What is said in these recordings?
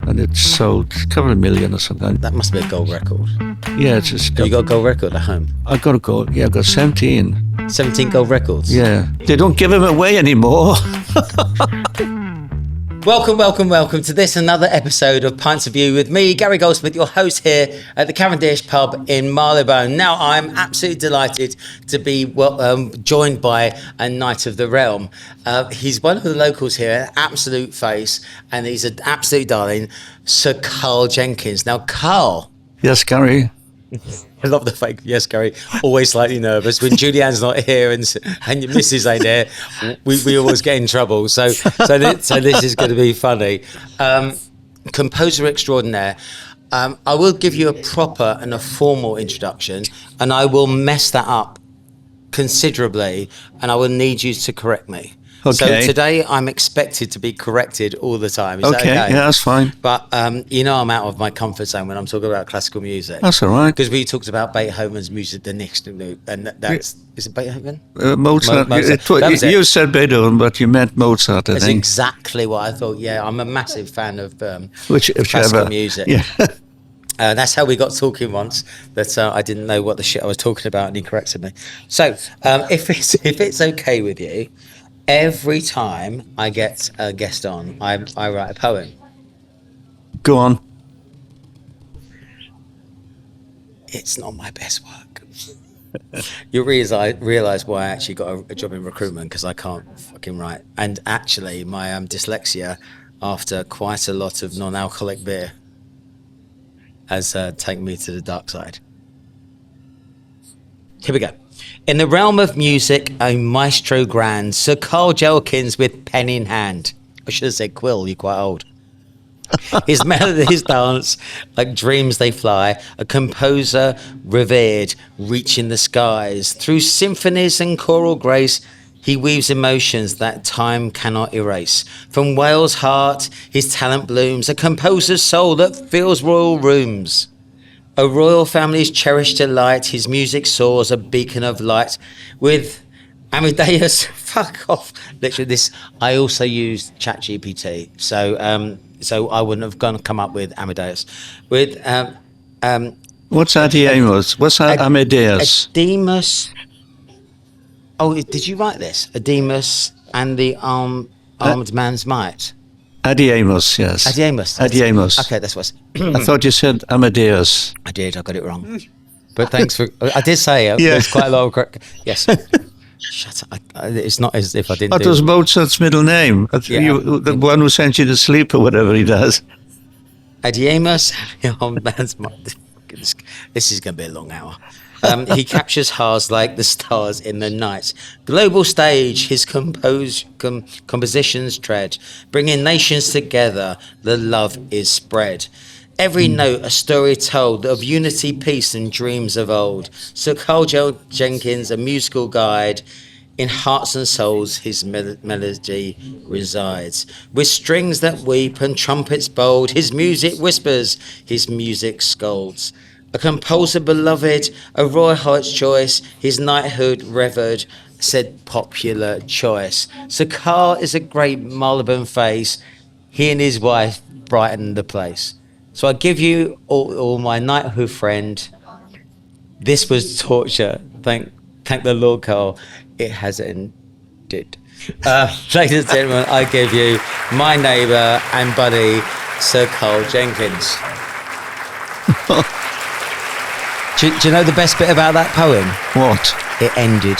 and it sold a couple of million or something. That must be a gold record. Yeah, it's just You got a gold record at home? I got a gold. Yeah, I got 17. 17 gold records? Yeah, they don't give them away anymore. Welcome to this another episode of Pints of View with me, Gary Goldsmith, your host here at the Cavendish pub in Marylebone. Now, I'm absolutely delighted to be joined by a Knight of the Realm. He's one of the locals here, an absolute face, and he's an absolute darling, Sir Karl Jenkins. Now, Karl. Yes, Gary. I love the fake yes, Gary. Always slightly nervous when Julianne's not here and your missus ain't here. We always get in trouble. So this is going to be funny. Composer extraordinaire. I will give you a proper and a formal introduction, and I will mess that up considerably, and I will need you to correct me. Okay. So today I'm expected to be corrected all the time. Is that okay? Yeah, that's fine. But I'm out of my comfort zone when I'm talking about classical music. That's all right. Because we talked about Beethoven's music, the next, and that's is it Beethoven? Mozart. Mozart. You said Beethoven, but you meant Mozart. I That's think. exactly what I thought. Yeah, I'm a massive fan of Whichever. classical music. Yeah. That's how we got talking once. That I didn't know what the shit I was talking about, and he corrected me. So if it's okay with you. Every time I get a guest on, I write a poem. Go on. It's not my best work. You realise why I actually got a job in recruitment, because I can't fucking write. And actually, my dyslexia, after quite a lot of non-alcoholic beer, has taken me to the dark side. Here we go. In the realm of music, a maestro grand, Sir Karl Jenkins with pen in hand. I should have said quill, you're quite old. His melodies dance like dreams they fly, a composer revered, reaching the skies. Through symphonies and choral grace, he weaves emotions that time cannot erase. From Wales' heart, his talent blooms, a composer's soul that fills royal rooms. A royal family's cherished delight, his music soars a beacon of light. With Amadeus, fuck off. Literally this, I also used ChatGPT, so I wouldn't have come up with Amadeus. With What's Adiemus? What's Amadeus? Adiemus. Oh, did you write this? Adiemus and the armed man's might. Adiemus, yes. Adiemus. Okay, that's what. I thought you said Amadeus. I did. I got it wrong. But thanks for. I did say it. Yeah. There's quite a lot of correct. Yes. Shut up. It's not as if I didn't. That was Mozart's middle name. The one who sent you to sleep or whatever he does. Adiemus, the armed man's might. This is going to be a long hour. He captures hearts like the stars in the night. Global stage, his compositions tread, bringing nations together, the love is spread. Every note a story told of unity, peace and dreams of old. Sir Karl Jenkins, a musical guide, in hearts and souls his melody resides. With strings that weep and trumpets bold, his music whispers, his music scolds. A composer beloved, a royal heart's choice, his knighthood revered, said popular choice. Sir Karl is a great Marylebone face. He and his wife brighten the place. So I give you all my knighthood friend. This was torture. Thank the Lord, Karl. It has ended. Ladies and gentlemen, I give you my neighbour and buddy, Sir Karl Jenkins. Do you know the best bit about that poem? What? It ended.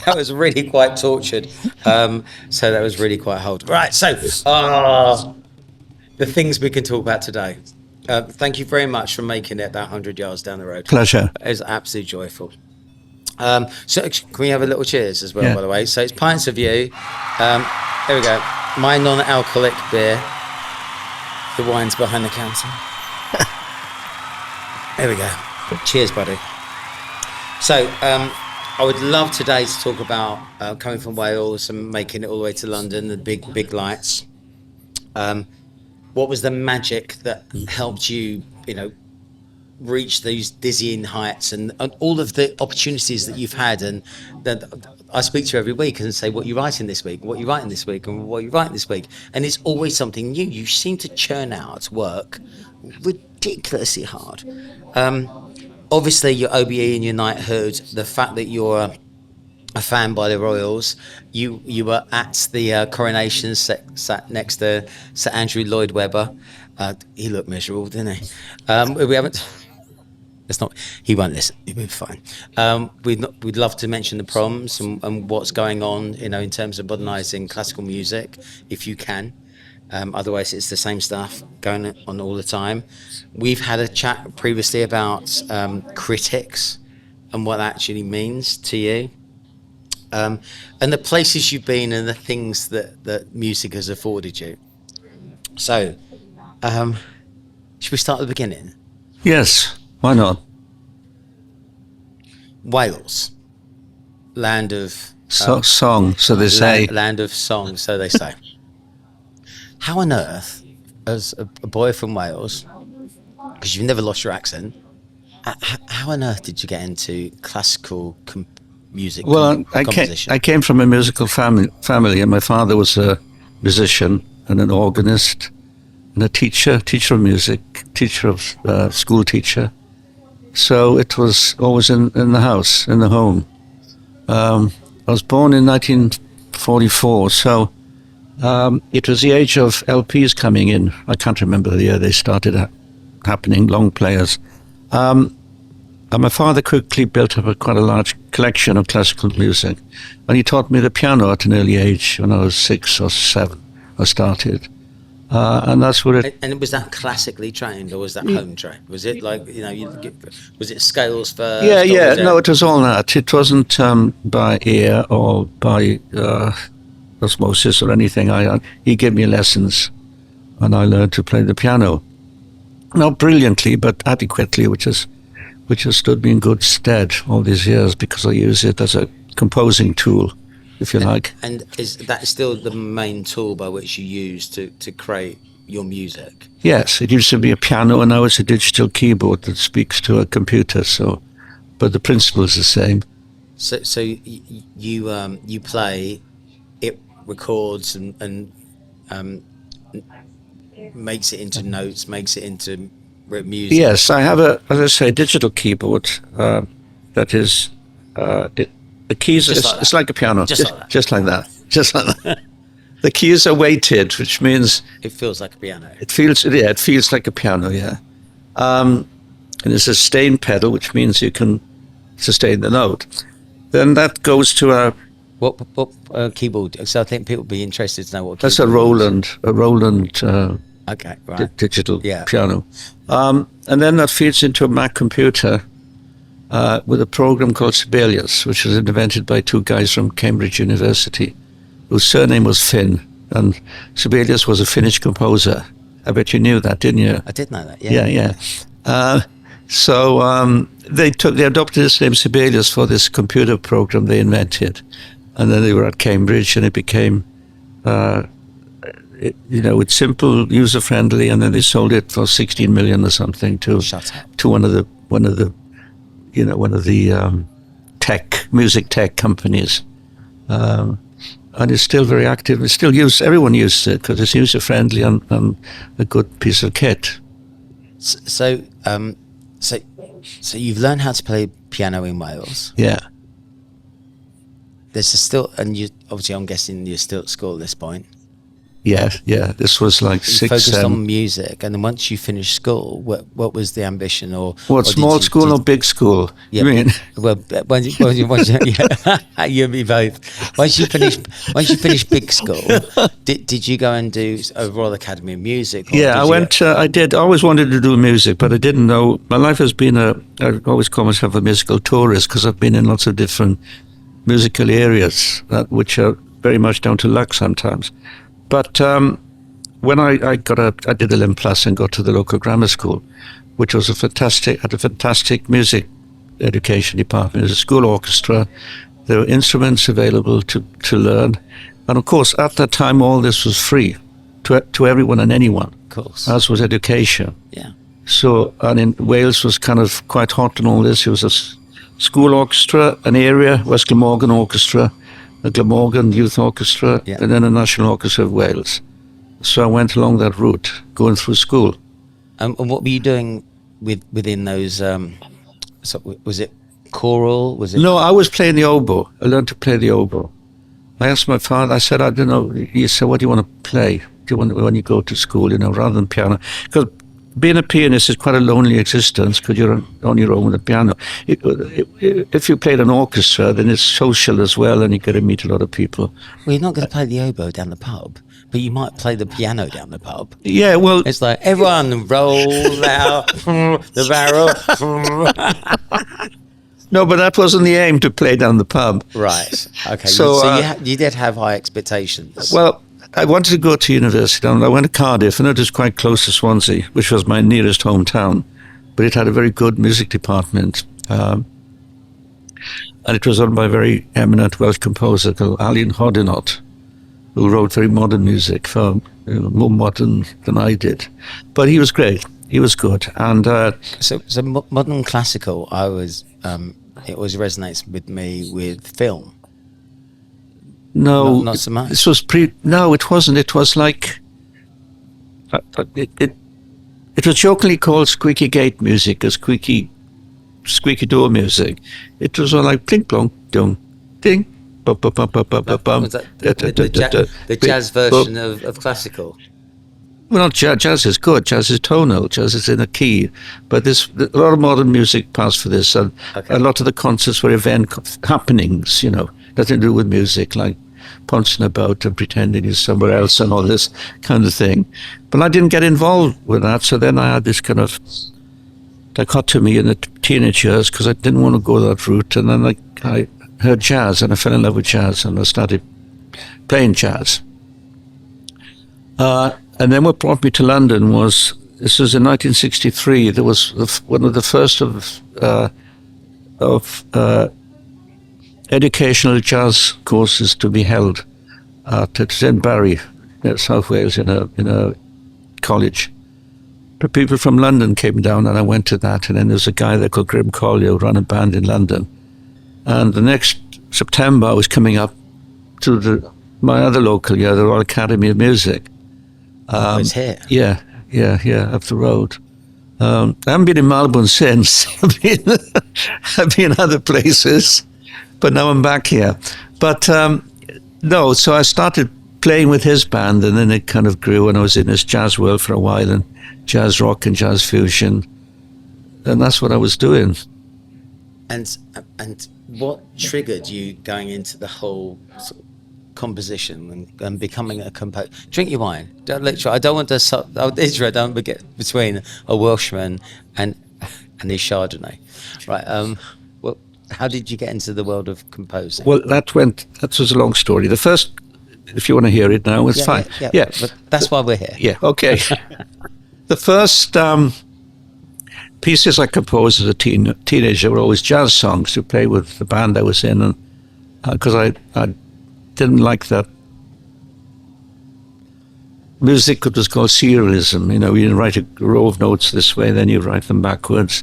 That was really quite tortured. So that was really quite hard. Right, so the things we can talk about today. Thank you very much for making it that 100 yards down the road. Pleasure. It was absolutely joyful. So can we have a little cheers as well, Yeah. by the way? So it's Pints of View. Here we go. My non-alcoholic beer. The wine's behind the counter. There we go. Cheers, buddy. So, I would love today to talk about coming from Wales and making it all the way to London, the big lights. What was the magic that helped you, reach these dizzying heights and all of the opportunities that you've had, and that I speak to you every week and say, what are you writing this week, what are you writing this week, and what are you writing this week, and it's always something new. You seem to churn out work ridiculously hard. Obviously your OBE and your knighthood, the fact that you're a fan by the royals, you were at the coronation, sat next to Sir Andrew Lloyd Webber. He looked miserable, didn't he? We haven't. It's not. He won't listen. He'll be fine. We'd love to mention the proms and what's going on, in terms of modernising classical music, if you can. Otherwise, it's the same stuff going on all the time. We've had a chat previously about critics and what that actually means to you, and the places you've been and the things that music has afforded you. So, should we start at the beginning? Yes, why not? Wales, land of song, so they say. Land of song, so they say. How on earth, as a boy from Wales, because you've never lost your accent, how on earth did you get into classical music? Well, composition? I came from a musical family, and my father was a musician and an organist and a teacher of music, school teacher. So it was always in the house, in the home. I was born in 1944, so it was the age of LPs coming in. I can't remember the year they started happening, long players. And my father quickly built up quite a large collection of classical music. And he taught me the piano at an early age. When I was 6 or 7, I started. And that's what it... And was that classically trained, or was that home trained? Was it like, was it scales first? Yeah. No, it was all that. It wasn't by ear or by osmosis or anything. He gave me lessons, and I learned to play the piano. Not brilliantly, but adequately, which has stood me in good stead all these years, because I use it as a composing tool, if you like. And is that still the main tool by which you use to create your music? Yes, it used to be a piano, and now it's a digital keyboard that speaks to a computer. So, but the principle is the same. So you play, it records and makes it into notes, makes it into music. Yes, I have as I say, digital keyboard that is. The keys, it's like a piano, just like that. The keys are weighted, which means it feels like a piano. It feels like a piano, yeah. And there's a sustain pedal, which means you can sustain the note. Then that goes to a what keyboard? So I think people would be interested to know what. That's a Roland. Okay, right. Digital piano, and then that feeds into a Mac computer. With a program called Sibelius, which was invented by 2 guys from Cambridge University, whose surname was Finn, and Sibelius was a Finnish composer. I bet you knew that, didn't you? I did know that, yeah. Yeah. So they adopted this name Sibelius for this computer program they invented, and then they were at Cambridge, and it became, it's simple, user-friendly, and then they sold it for 16 million or something to one of the music tech companies, and it's still very active. It's still used. Everyone uses it because it's user friendly and a good piece of kit. So you've learned how to play piano in Wales. Yeah. There's still, and you obviously, I'm guessing you're still at school at this point. Yeah. This was like you focused on music, and then once you finished school, what was the ambition, or small school or big school? Yeah, you mean? Well, once you and me both. Once you finished big school, did you go and do a Royal Academy of Music? Yeah, I went. I did. I always wanted to do music, but I didn't know. My life has been I always call myself a musical tourist because I've been in lots of different musical areas, which are very much down to luck sometimes. But when I did a Lim Plus and got to the local grammar school, which was had a fantastic music education department. There's a school orchestra. There were instruments available to learn, and of course at that time all this was free to everyone and anyone. Of course, as was education. Yeah. So, and in Wales was kind of quite hot and all this. There was a school orchestra, an area, West Glamorgan Orchestra, the Glamorgan Youth Orchestra, Yeah. and then a National Orchestra of Wales. So I went along that route, going through school. And what were you doing within those? Was it choral? Was it? No, I was playing the oboe. I learned to play the oboe. I asked my father, I said, I don't know, he said, what do you want to play? Do you want when you go to school, rather than piano? Because being a pianist is quite a lonely existence because you're on your own with a piano. If you played an orchestra, then it's social as well and you get to meet a lot of people. Well, you're not going to play the oboe down the pub, but you might play the piano down the pub. Yeah, well... It's like, everyone roll out the barrel. No, but that wasn't the aim, to play down the pub. Right. Okay. So, you did have high expectations. Well, I wanted to go to university, and I went to Cardiff, and it was quite close to Swansea, which was my nearest hometown. But it had a very good music department. And it was run by a very eminent Welsh composer called Alun Hodinot, who wrote very modern music, more modern than I did. But he was great. He was good. And so modern classical, it always resonates with me with film. no, Not so much. This was No, it wasn't. It was like it was jokingly called squeaky gate music, or squeaky door music. It was all like plink plonk dong ding. Bum, bum, bum, bum, bum, bum, bum. Was that the jazz version of classical? Well, not jazz. Jazz is good. Jazz is tonal. Jazz is in a key. But a lot of modern music passed for this. And a lot of the concerts were event happenings, nothing to do with music, like pouncing about and pretending you're somewhere else and all this kind of thing. But I didn't get involved with that. So then I had this kind of dichotomy in the teenage years because I didn't want to go that route. And then I heard jazz and I fell in love with jazz and I started playing jazz. And then what brought me to London this was in 1963. There was one of the first of educational jazz courses to be held at St Barry, South Wales, in a college. But people from London came down, and I went to that. And then there was a guy there called Grim Collier who ran a band in London. And the next September, I was coming up to my other local year, the Royal Academy of Music. It's here. Yeah, up the road. I haven't been in Melbourne since. I've been other places, but now I'm back here. But no, so I started playing with his band, and then it kind of grew, and I was in this jazz world for a while, and jazz rock and jazz fusion, and that's what I was doing. And what triggered you going into the whole sort of composition and becoming a composer? Drink your wine. Literally, I don't want to get between a Welshman and his Chardonnay, right? Well, how did you get into the world of composing? Well, that was a long story. The first, if you want to hear it now, it's fine. Yeah, but that's why we're here. Yeah, okay. The first pieces I composed as a teenager were always jazz songs to play with the band I was in, and because I didn't like that music that was called serialism. You write a row of notes this way, then you write them backwards,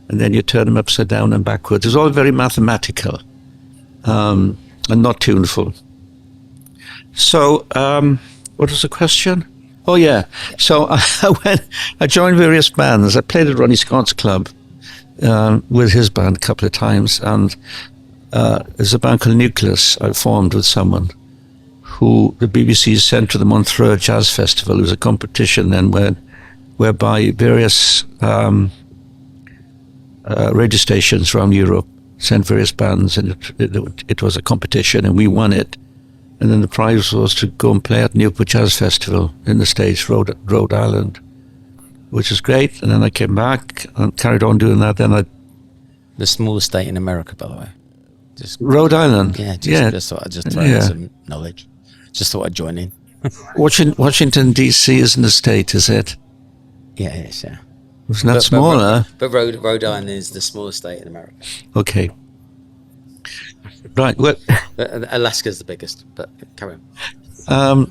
and then you turn them upside down and backwards. It's all very mathematical and not tuneful. So, what was the question? Oh yeah. So I joined various bands. I played at Ronnie Scott's club with his band a couple of times, and there's a band called Nucleus I formed with someone who the BBC sent to the Montreux Jazz Festival. It was a competition then whereby various radio stations around Europe sent various bands, and it was a competition, and we won it. And then the prize was to go and play at Newport Jazz Festival in the States, Rhode Island, which was great. And then I came back and carried on doing that. Then the smallest state in America, by the way. Rhode Island. Just thought I'd throw in some knowledge. Just thought I'd join in. Washington D.C. isn't a state, is it? Yeah, it is. Yeah. It's not smaller. But Rhode Island is the smallest state in America. Okay. Right. Well, Alaska's the biggest, but carry on.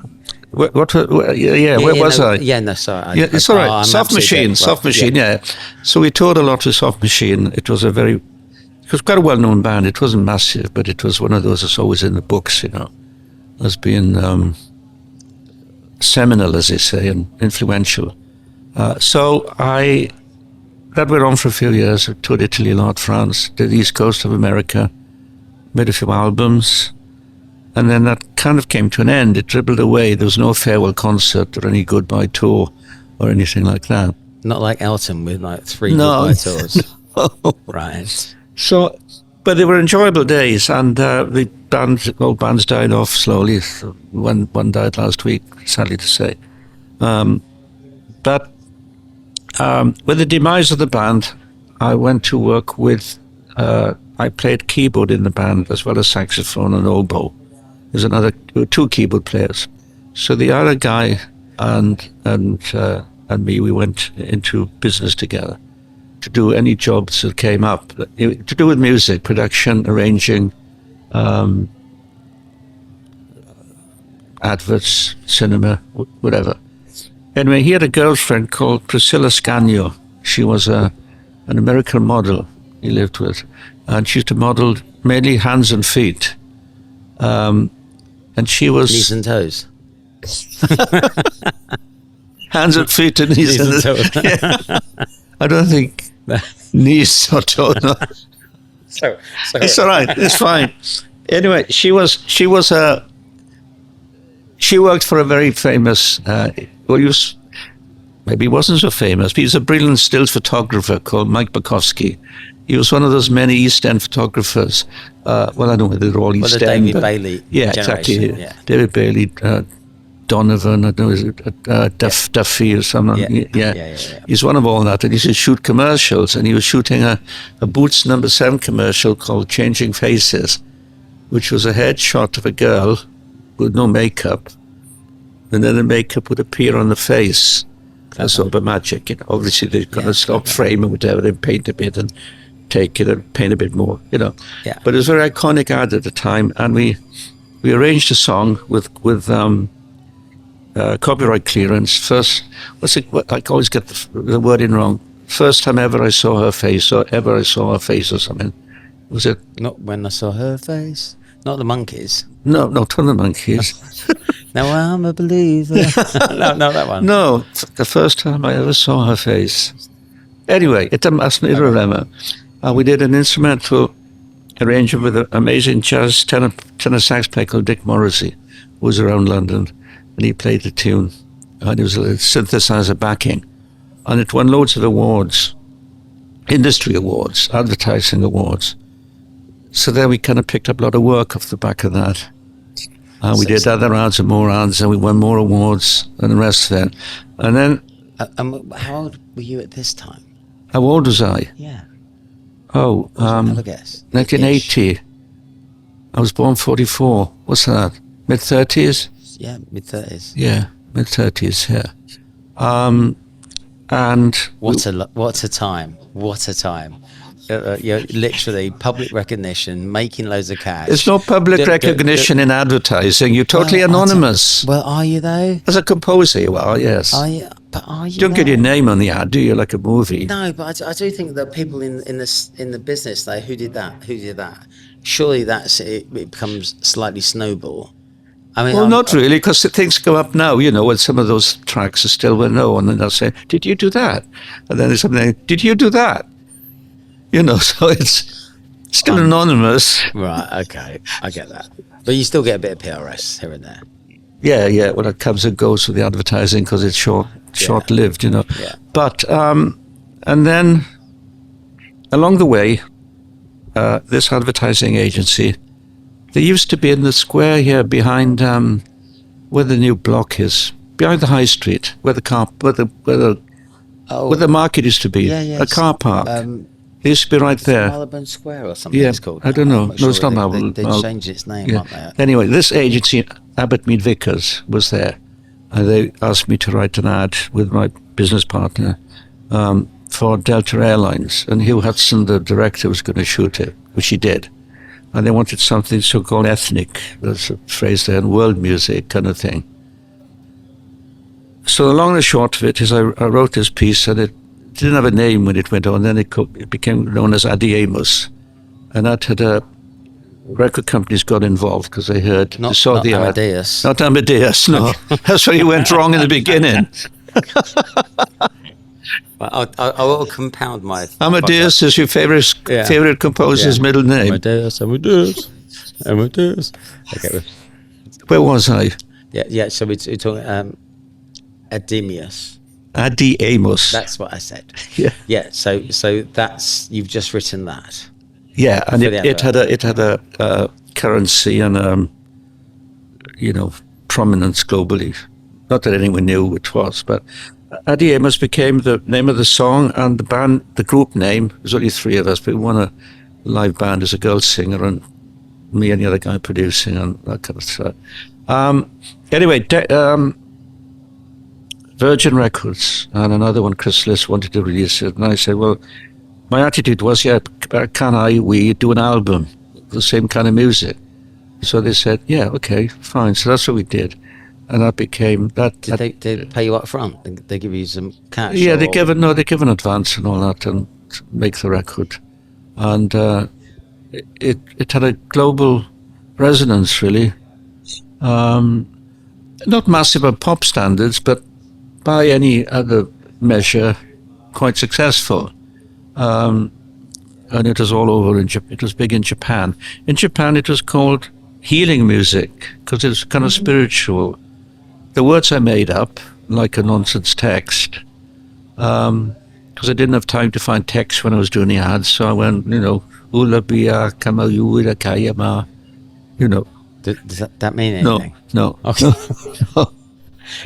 Where was I? Yeah, no, sorry. Yeah, it's all right. I'm Soft absolutely Machine, dead. Soft Right, Machine, yeah. So we toured a lot with Soft Machine. It was quite a well-known band. It wasn't massive, but it was one of those that's always in the books, as being seminal, as they say, and influential. That went on for a few years. I toured Italy a lot, France, the east coast of America, made a few albums, and then that kind of came to an end. It dribbled away. There was no farewell concert or any goodbye tour or anything like that. Not like Elton with like 3 goodbye tours. No. Right. So, but they were enjoyable days, and old bands died off slowly. One died last week, sadly to say. But with the demise of the band, I went to work with. I played keyboard in the band as well as saxophone and oboe. There's two keyboard players. So the other guy and me, we went into business together to do any jobs that came up to do with music, production, arranging, adverts, cinema, whatever. Anyway, he had a girlfriend called Priscilla Scagno. She was an American model he lived with, and she used to model mainly hands and feet. And she was Knees and toes. hands and feet and knees and toes. Yeah. I don't think knees or toes. No. Sorry. It's all right. It's fine. Anyway, she worked for a very famous. Maybe he wasn't so famous, but he's a brilliant still photographer called Mike Bukowski. He was one of those many East End photographers. I don't know whether they're all East the End. David Bailey Yeah, generation, exactly. yeah. David Bailey, Donovan, I don't know, is it Duffy or something? Yeah. He's one of all that. And he used to shoot commercials, and he was shooting a Boots No. 7 commercial called Changing Faces, which was a headshot of a girl with no makeup, and then the makeup would appear on the face. That's sort of magic, Obviously, they're going to stop frame or whatever, and paint a bit and take it and paint a bit more, Yeah. But it was a very iconic ad at the time, and we arranged a song with copyright clearance. First, I always get the wording wrong. First time ever I saw her face, or ever I saw her face, or something. Was it? Not when I saw her face. Not the Monkeys. No, not the Monkeys. Now I'm a believer. no, that one. No, the first time I ever saw her face. Anyway, it's irrelevant. We did an instrumental arrangement with an amazing jazz tenor sax player called Dick Morrissey, who was around London, and he played the tune. And it was a synthesizer backing. And it won loads of awards, industry awards, advertising awards. So then we kind of picked up a lot of work off the back of that. We did other ads and more ads, and we won more awards and the rest of it. And then... how old were you at this time? How old was I? Yeah. Oh, have a guess. 1980. I was born 44. What's that? Mid-30s? Yeah, mid-30s. Yeah, mid-30s, yeah. And... What a time. What a time. You're literally public recognition, making loads of cash. There's no public recognition in advertising. You're totally anonymous. Well, are you though? As a composer, you are, yes. Are you? But are you? You don't get your name on the ad, do you? Like a movie. No, but I do think that people in the business, though, who did that? Surely it becomes slightly snowball. I mean, well, not really, because things go up now, when some of those tracks are still well known, and they'll say, "Did you do that?" And then there's something, "Did you do that?" So it's still anonymous. Right, okay, I get that. But you still get a bit of PRS here and there. Yeah, well, it comes and goes with the advertising because it's short-lived, Yeah. But, and then along the way, this advertising agency, they used to be in the square here behind where the new block is, behind the high street, where the market used to be, a car park. It used to be right there. Marylebone Square or something it's called. I don't know. No, it's not Marylebone. They changed its name, aren't they? Anyway, this agency, Abbott Mead Vickers, was there. And they asked me to write an ad with my business partner for Delta Airlines. And Hugh Hudson, the director, was going to shoot it, which he did. And they wanted something so-called ethnic, there's a phrase there, and world music kind of thing. So the long and short of it is I wrote this piece, and it didn't have a name when it went on. Then it became known as Adiemus. And that had record companies got involved because they heard, Not the Amadeus. Not Amadeus, no. That's where you went wrong in the beginning. Well, I will compound my... Amadeus is your favorite composer's middle name. Amadeus. Okay. Where was I? Yeah. So we're talking Adiemus. Adiemus. That's what I said. Yeah. Yeah. So that's, you've just written that. Yeah, and For the it had a currency and prominence globally. Not that anyone knew who it was, but Adiemus became the name of the song, and the group name. There's only three of us, but we won a live band as a girl singer, and me and the other guy producing and that kind of stuff. Anyway, Virgin Records and another one, Chrysalis, wanted to release it, and I said, well, my attitude was, we do an album, the same kind of music? So they said, yeah, okay, fine. So that's what we did. And that became that. Did they pay you up front? They give you some cash? Yeah, they give an advance and all that, and make the record. And it had a global resonance, really. Not massive at pop standards, but by any other measure, quite successful. And it was all over it was big in Japan. In Japan, it was called healing music because it was kind of spiritual. The words I made up, like a nonsense text, because I didn't have time to find text when I was doing the ads. So I went, Ula Bia Kamayuira Kayama, Does that mean anything? No. Okay.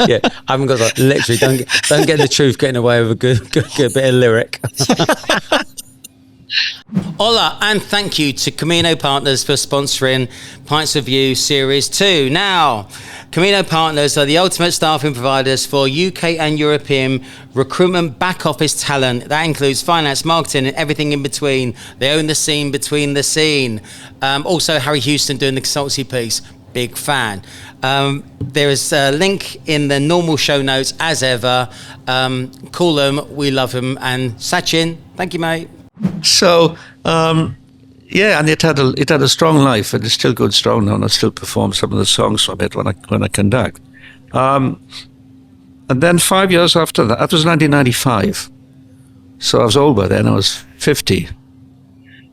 Yeah, I haven't got literally. Don't get the truth getting away with a good bit of lyric. Hola, and thank you to Camino Partners for sponsoring Pints of View Series 2. Now, Camino Partners are the ultimate staffing providers for UK and European recruitment back office talent. That includes finance, marketing, and everything in between. They own the scene between the scene. Also, Harry Houston doing the consultancy piece. Big fan. There is a link in the normal show notes as ever. Call them, we love them. And Sachin, thank you, mate. So, yeah, and it had a strong life, and it's still good, strong now, and I still perform some of the songs from it when I conduct. And then 5 years after that was 1995. So I was old by then. I was 50.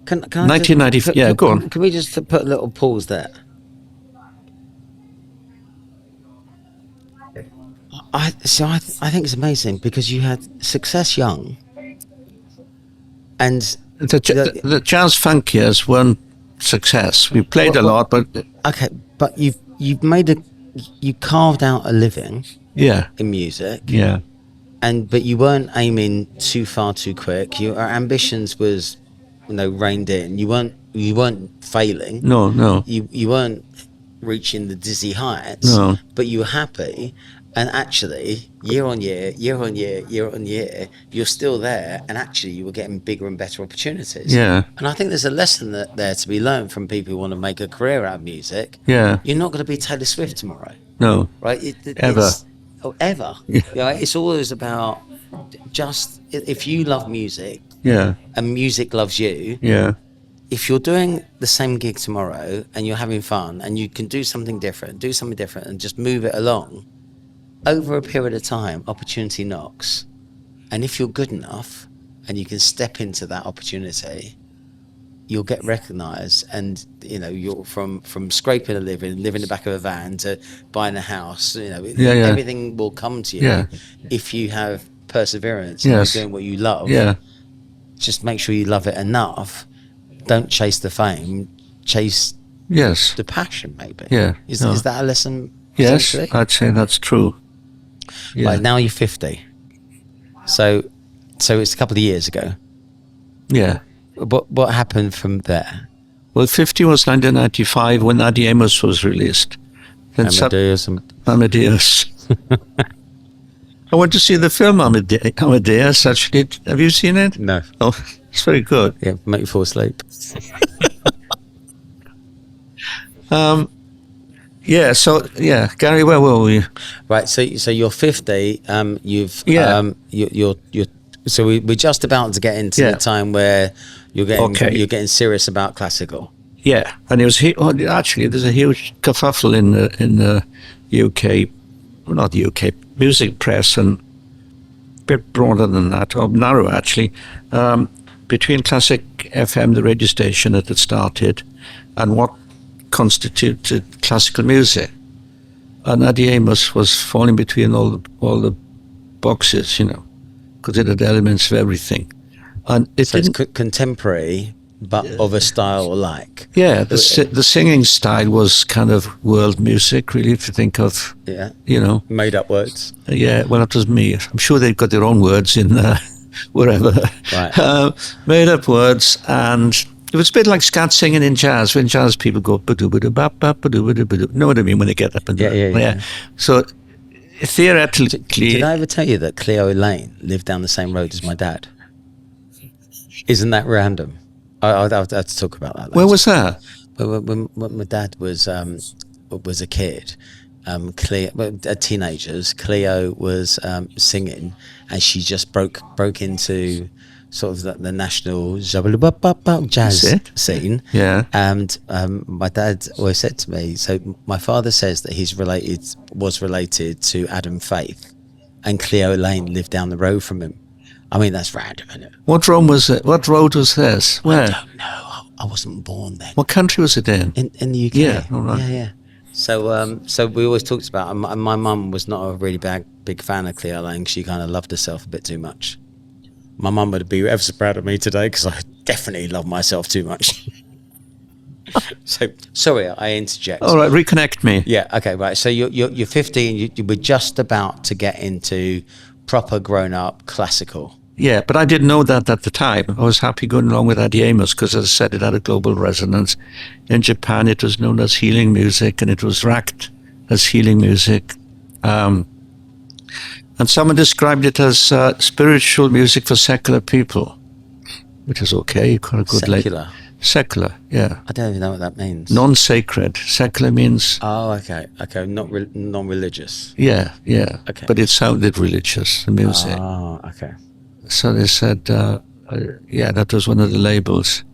Can 1990. Yeah, go on. Can we just put a little pause there? I think it's amazing because you had success young, and the jazz funk years weren't success. We played a lot, but okay, but you carved out a living, yeah, in music, yeah, but you weren't aiming too far too quick. Your ambitions was, reined in. You weren't failing. No. You weren't reaching the dizzy heights. No. But you were happy. And actually, year on year, you're still there. And actually, you were getting bigger and better opportunities. Yeah. And I think there's a lesson there to be learned from people who want to make a career out of music. Yeah. You're not going to be Taylor Swift tomorrow. No. Right? Ever. Ever. Yeah. It's always about just, if you love music. Yeah. And music loves you. Yeah. If you're doing the same gig tomorrow and you're having fun and you can do something different and just move it along, over a period of time, opportunity knocks. And if you're good enough and you can step into that opportunity, you'll get recognised. And, you're from scraping a living in the back of a van to buying a house, everything will come to you if you have perseverance and you're doing what you love. Yeah. Just make sure you love it enough. Don't chase the fame, chase the passion, maybe. Yeah. Is that a lesson? Yes, I'd say that's true. Yeah. Right, now you're 50. So it's a couple of years ago. Yeah. What happened from there? Well, 50 was 1995 when Adiemus was released. Then Amadeus. I went to see the film Amadeus, actually. Have you seen it? No. Oh, it's very good. Yeah, make you fall asleep. Yeah. So Gary, where were we? Right. So you're 50. You've Yeah. You're. So we're just about to get into the time where you're getting serious about classical. Yeah, and it was actually there's a huge kerfuffle in the UK, well, not the UK music press, and a bit broader than that, or narrow actually, between Classic FM, the radio station that had started, and what constituted classical music. And Adiemus was falling between all the boxes, because it had elements of everything, and So it's contemporary, but of a style alike. Yeah, the singing style was kind of world music, really, if you think of, made up words. Yeah, well, that was me. I'm sure they've got their own words in wherever. Right. Made up words, and it was a bit like scat singing in jazz. When jazz people go, ba-do-ba-do-ba-do-ba-do-ba-do. Know what I mean when they get up and yeah. So theoretically... Did I ever tell you that Cleo Lane lived down the same road as my dad? Isn't that random? I'll have to talk about that later. Where was that? When my dad was a kid, teenagers, Cleo was singing, and she just broke into sort of the national jazz scene. Yeah. And my dad always said to me, so my father says that was related to Adam Faith, and Cleo Lane lived down the road from him. I mean, that's random, isn't it? What road was it? What road was this? Where? I don't know. I wasn't born then. What country was it in? In the UK. Yeah, all right. Yeah. So we always talked about, and my mum was not a really big fan of Cleo Lane. She kind of loved herself a bit too much. My mum would be ever so proud of me today because I definitely love myself too much. So sorry, I interject. All right, reconnect me. Yeah. Okay. Right. So you're 15. You were just about to get into proper grown up classical. Yeah, but I didn't know that at the time. I was happy going along with Adiemus because, as I said, it had a global resonance. In Japan, it was known as healing music, and it was racked as healing music. And someone described it as spiritual music for secular people, which is okay. You've got a good Secular? Secular, yeah. I don't even know what that means. Non-sacred. Secular means... Oh, okay. Not non-religious. Yeah. Okay. But it sounded religious, the music. Oh, okay. So they said, that was one of the labels.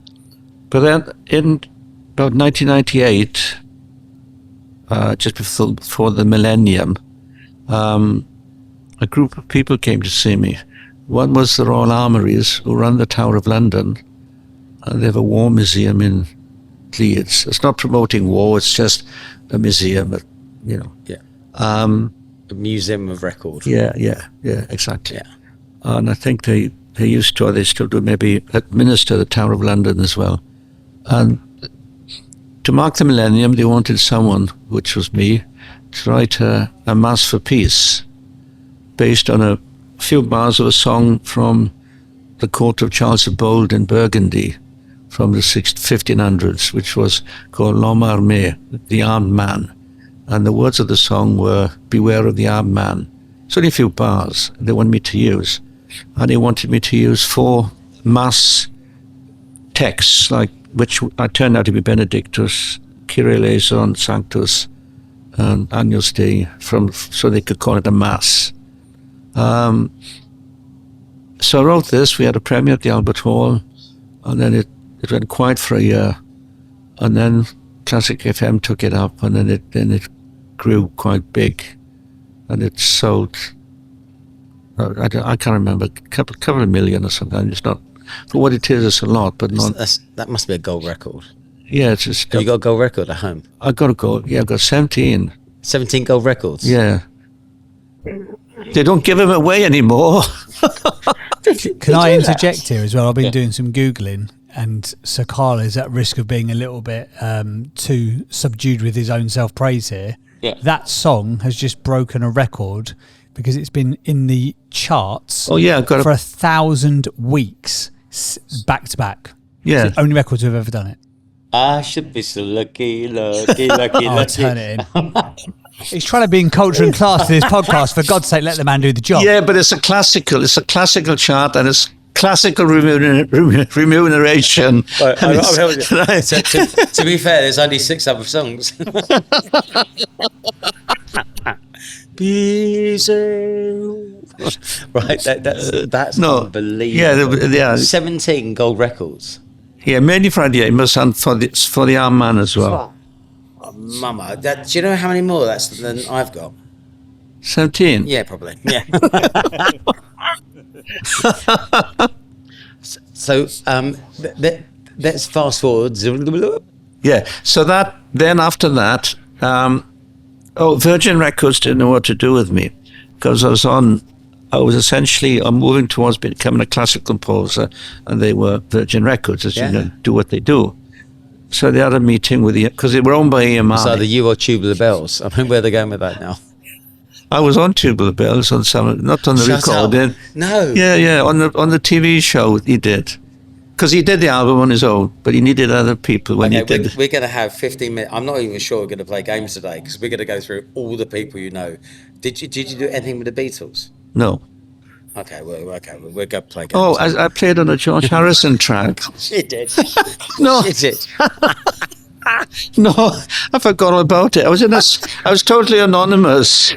But then in about 1998, just before the millennium, a group of people came to see me. One was the Royal Armouries, who run the Tower of London. They have a war museum in Leeds. It's not promoting war, it's just a museum, Yeah. A museum of record. Yeah, exactly. Yeah. And I think they still do maybe administer the Tower of London as well. And to mark the millennium, they wanted someone, which was me, to write a Mass for Peace based on a few bars of a song from the court of Charles the Bold in Burgundy from the 1500s, which was called L'Homme Armé, the Armed Man. And the words of the song were, beware of the armed man. It's only a few bars they wanted me to use. And they wanted me to use 4 mass texts, which I turned out to be Benedictus, Kyrie eleison, Sanctus, and Agnus Dei, so they could call it a mass. So I wrote this. We had a premiere at the Albert Hall, and then it went quiet for a year, and then Classic FM took it up, and then it grew quite big, and it sold. I can't remember, a couple of million or something. It's not, for what it is, it's a lot, but not. That must be a gold record. Yeah, it's just. You got a gold record at home? I got a gold. Yeah, I've got 17. 17 gold records. Yeah. They don't give them away anymore. Can I interject here as well? I've been doing some Googling, and Sir Karl is at risk of being a little bit too subdued with his own self-praise here. Yeah. That song has just broken a record because it's been in the charts Oh, yeah, I've got for 1,000 weeks back to back. Yeah. It's the only records who've ever done it. I should be so lucky. I'll turn it in. He's trying to be in culture and class for this podcast. For God's sake, let the man do the job. Yeah, but it's a classical chart, and it's classical remuneration. To be fair, there's only 6 other songs. Right, that's unbelievable. Yeah, 17 gold records. Yeah, mainly for Adiemus and for the Armed Man as well. Oh, mama, do you know how many more than I've got? 17. Yeah, probably. Yeah. So let's fast forward. Yeah. So then after that, Virgin Records didn't know what to do with me because I'm moving towards becoming a classical composer, and they were Virgin Records, as you know, do what they do. So they had a meeting with because they were owned by EMI. So you or Tubular Bells? I mean, where they're going with that now? I was on Tubular Bells on some, not on the recording. No. Yeah, on the TV show he did. Because he did the album on his own, but he needed other people when he did. We're going to have 15 minutes. I'm not even sure we're going to play games today because we're going to go through all the people you know. Did you do anything with the Beatles? No. Okay, we're going to play games. Oh, I played on a George Harrison track. She did. No. She did. No, I forgot all about it. I was totally anonymous.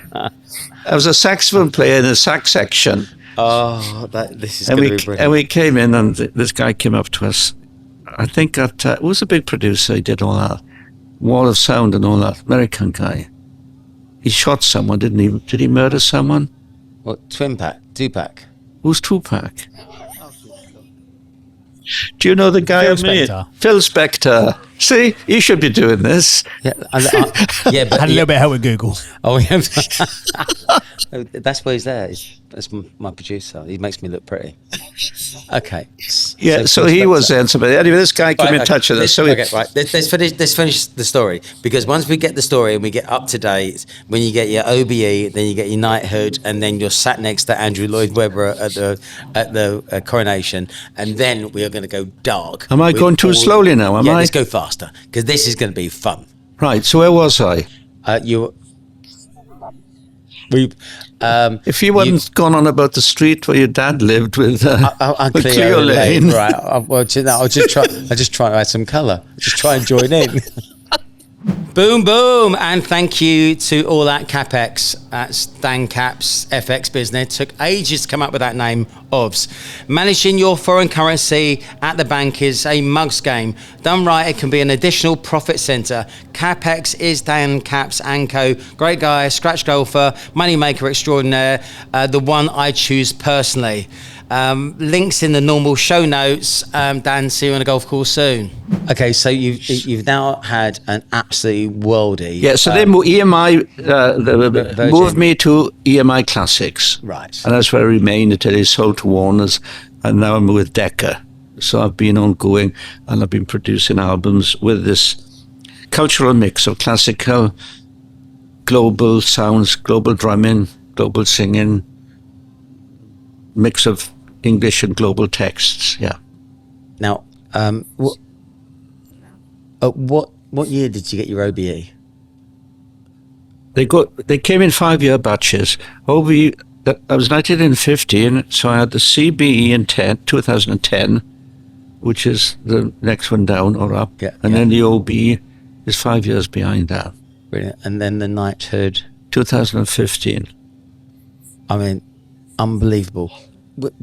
I was a saxophone player in the sax section. Oh, this is going to be brilliant. And we came in, and this guy came up to us. I think it was a big producer. He did all that, Wall of Sound and all that. American guy. He shot someone, didn't he? Did he murder someone? What, Tupac? Who's Tupac? Do you know the guy Phil I mean? Spector. Phil Spector. See, you should be doing this. Yeah, yeah, but Had a little bit of help with Google. Oh, yeah. That's why he's there. That's my producer. He makes me look pretty. Okay. Yeah, so he was there. Anyway, this guy came in touch with us. So let's finish the story, because once we get the story and we get up to date, when you get your OBE, then you get your knighthood, and then you're sat next to Andrew Lloyd Webber at the coronation, and then we are going to go dark. Am I going too slowly now? Am I? Let's go faster, because this is going to be fun. Right. So where was I? If you hadn't gone on about the street where your dad lived with Cleo Lane. Right. I'll just try to add some colour. Just try and join in. Boom, boom. And thank you to all that CapEx at Stan Cap's FX business. It took ages to come up with that name, OVS. Managing your foreign currency at the bank is a mug's game. Done right, it can be an additional profit centre. CapEx is Dan Cap's Anco. Great guy, scratch golfer, moneymaker extraordinaire, the one I choose personally. Links in the normal show notes. Dan, see you on a golf course soon. Okay, so you've now had an absolutely worldy. Yeah, so they EMI moved me to EMI Classics. Right. And that's where I remained until they sold to Warner's, and now I'm with Decca. So I've been ongoing, and I've been producing albums with this cultural mix of classical, global sounds, global drumming, global singing, mix of English and global texts. Yeah. Now, what year did you get your OBE? They came in 5-year batches. OBE, I was 1950, so I had the CBE in 2010, which is the next one down or up, and then the OBE is 5 years behind that. Brilliant. And then the knighthood, 2015. I mean, unbelievable.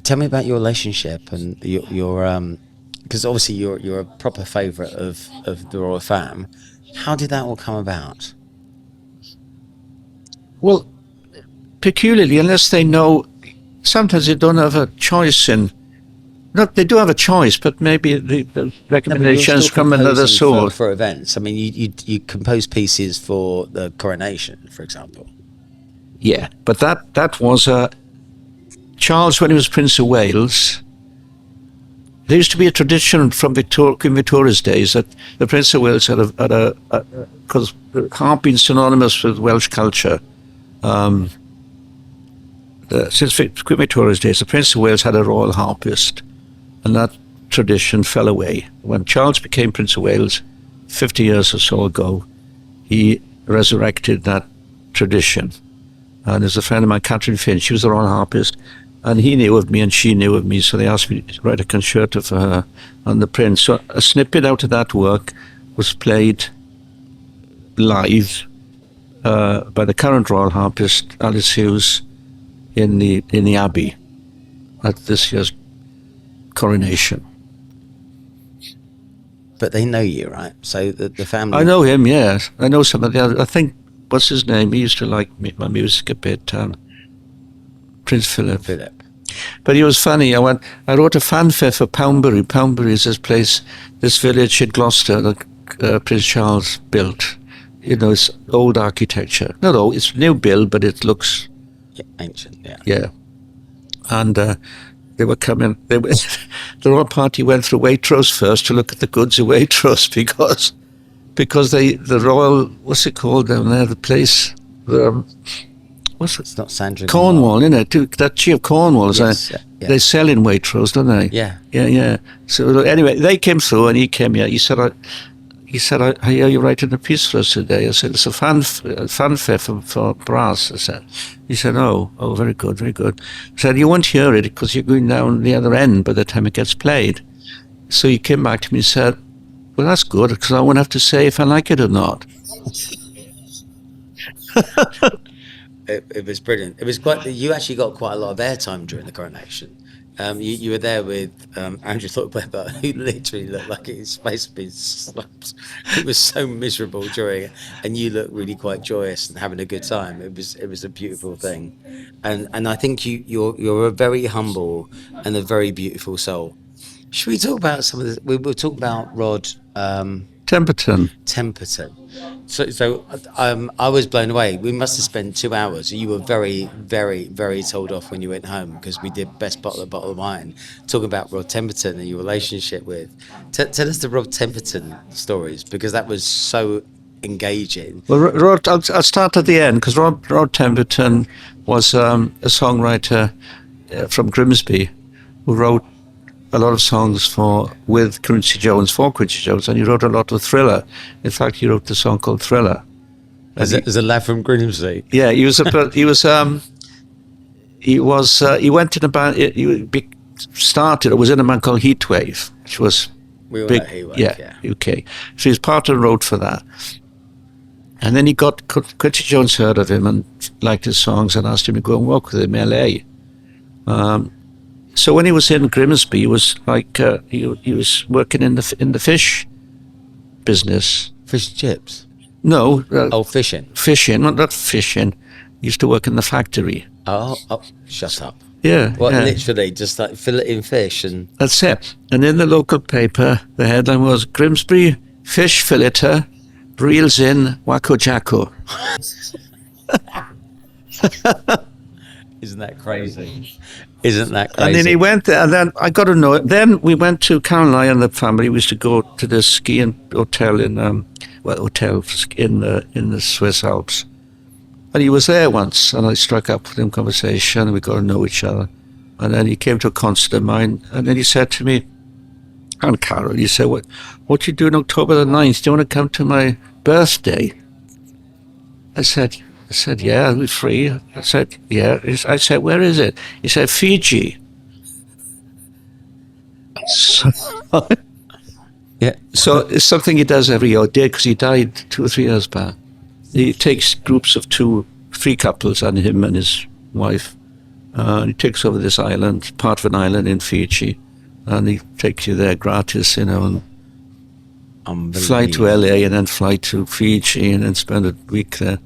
Tell me about your relationship and your because obviously you're a proper favourite of the royal fam. How did that all come about? Well, peculiarly, unless they know, sometimes they don't have a choice in. Not they do have a choice, but maybe the recommendations from another source for events. I mean, you compose pieces for the coronation, for example. Yeah, but that was Charles, when he was Prince of Wales. There used to be a tradition from Queen Victoria's days that the Prince of Wales had a because harp being synonymous with Welsh culture. Since Queen Victoria's days, the Prince of Wales had a royal harpist, and that tradition fell away. When Charles became Prince of Wales, 50 years or so ago, he resurrected that tradition. And there's a friend of mine, Catherine Finch, she was the royal harpist, And he knew of me and she knew of me, so they asked me to write a concerto for her on the Prince. So a snippet out of that work was played live by the current royal harpist Alice Hughes in the Abbey at this year's coronation. But they know you, right? So the family. I know him, yes. I know some of the other. I think, what's his name? He used to like my music a bit. Prince Philip. But he was funny. I wrote a fanfare for Poundbury. Poundbury is this place, this village in Gloucester that Prince Charles built. You know, it's old architecture. Not old, it's new build, but it looks ancient. Yeah. Yeah. And they were coming. The royal party went through Waitrose first to look at the goods at Waitrose because the royal, what's it called down there? The place. What's it? It's not Sandringham. Cornwall, isn't it? That Chi of Cornwall. Yes, yeah. They sell in Waitrose, don't they? Yeah. Yeah. So anyway, they came through and he came here. He said, I hear you writing a piece for us today. I said, it's a fanfare for brass. I said. He said, oh, very good, very good. I said, you won't hear it because you're going down the other end by the time it gets played. So he came back to me and said, well, that's good because I won't have to say if I like it or not. It was brilliant. It was you actually got quite a lot of airtime during the coronation. You were there with Andrew Lloyd Webber, who literally looked like his face had been slapped. It was so miserable during it, and you looked really quite joyous and having a good time. It was a beautiful thing, and I think you're a very humble and a very beautiful soul. Should we talk about some of this? We'll talk about Rod Temperton. So I was blown away. We must have spent 2 hours. You were very, very, very told off when you went home because we did best bottle of wine, talking about Rod Temperton and your relationship with. Tell us the Rod Temperton stories because that was so engaging. Well, Rod, I'll start at the end because Rod Temperton was a songwriter from Grimsby who wrote a lot of songs for Quincy Jones, and he wrote a lot of Thriller. In fact, he wrote the song called Thriller. As a lad from Grimsby. Yeah, he went in a band. He started. It was in a band called Heatwave, which was big. Heatwave, yeah, UK. So he was part and wrote for that. And then Quincy Jones heard of him and liked his songs and asked him to go and work with him in LA. So when he was in Grimsby, he was like he was working in the fish business. Fish and chips? No. Fishing. Fishing, not fishing. He used to work in the factory. Oh, shut up. Yeah. Literally, just like filleting fish and. That's it. And in the local paper, the headline was Grimsby fish filleter reels in Wacko Jacko. Isn't that crazy? Isn't that crazy? And then he went there, and then I got to know it. Then we went to Carol and I and the family. We used to go to this skiing hotel in the Swiss Alps. And he was there once, and I struck up with him conversation. We got to know each other. And then he came to a concert of mine, and then he said to me, and Carol, he said, what you do on October the 9th? Do you want to come to my birthday? I said, yeah, we're free. I said, yeah. I said, where is it? He said, Fiji. Yeah. So it's something he does every year. Did because he died 2 or 3 years back. He takes groups of 3 couples and him and his wife. He takes over this island, part of an island in Fiji, and he takes you there gratis, and fly to LA and then fly to Fiji and then spend a week there.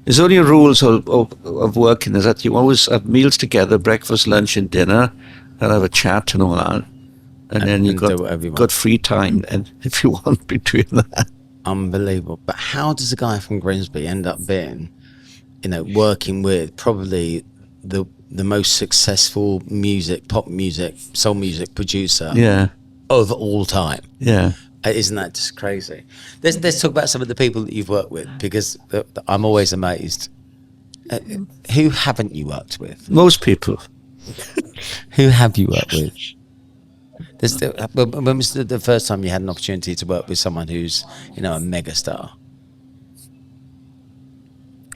There's only rules of working is that you always have meals together, breakfast, lunch, and dinner, and have a chat and all that. And then you've got free time and if you want between that. Unbelievable. But how does a guy from Grimsby end up being, working with probably the most successful pop music, soul music producer of all time? Yeah. Isn't that just crazy? Let's talk about some of the people that you've worked with because I'm always amazed. Who haven't you worked with? Most people. Who have you worked with? When was the first time you had an opportunity to work with someone who's, a megastar?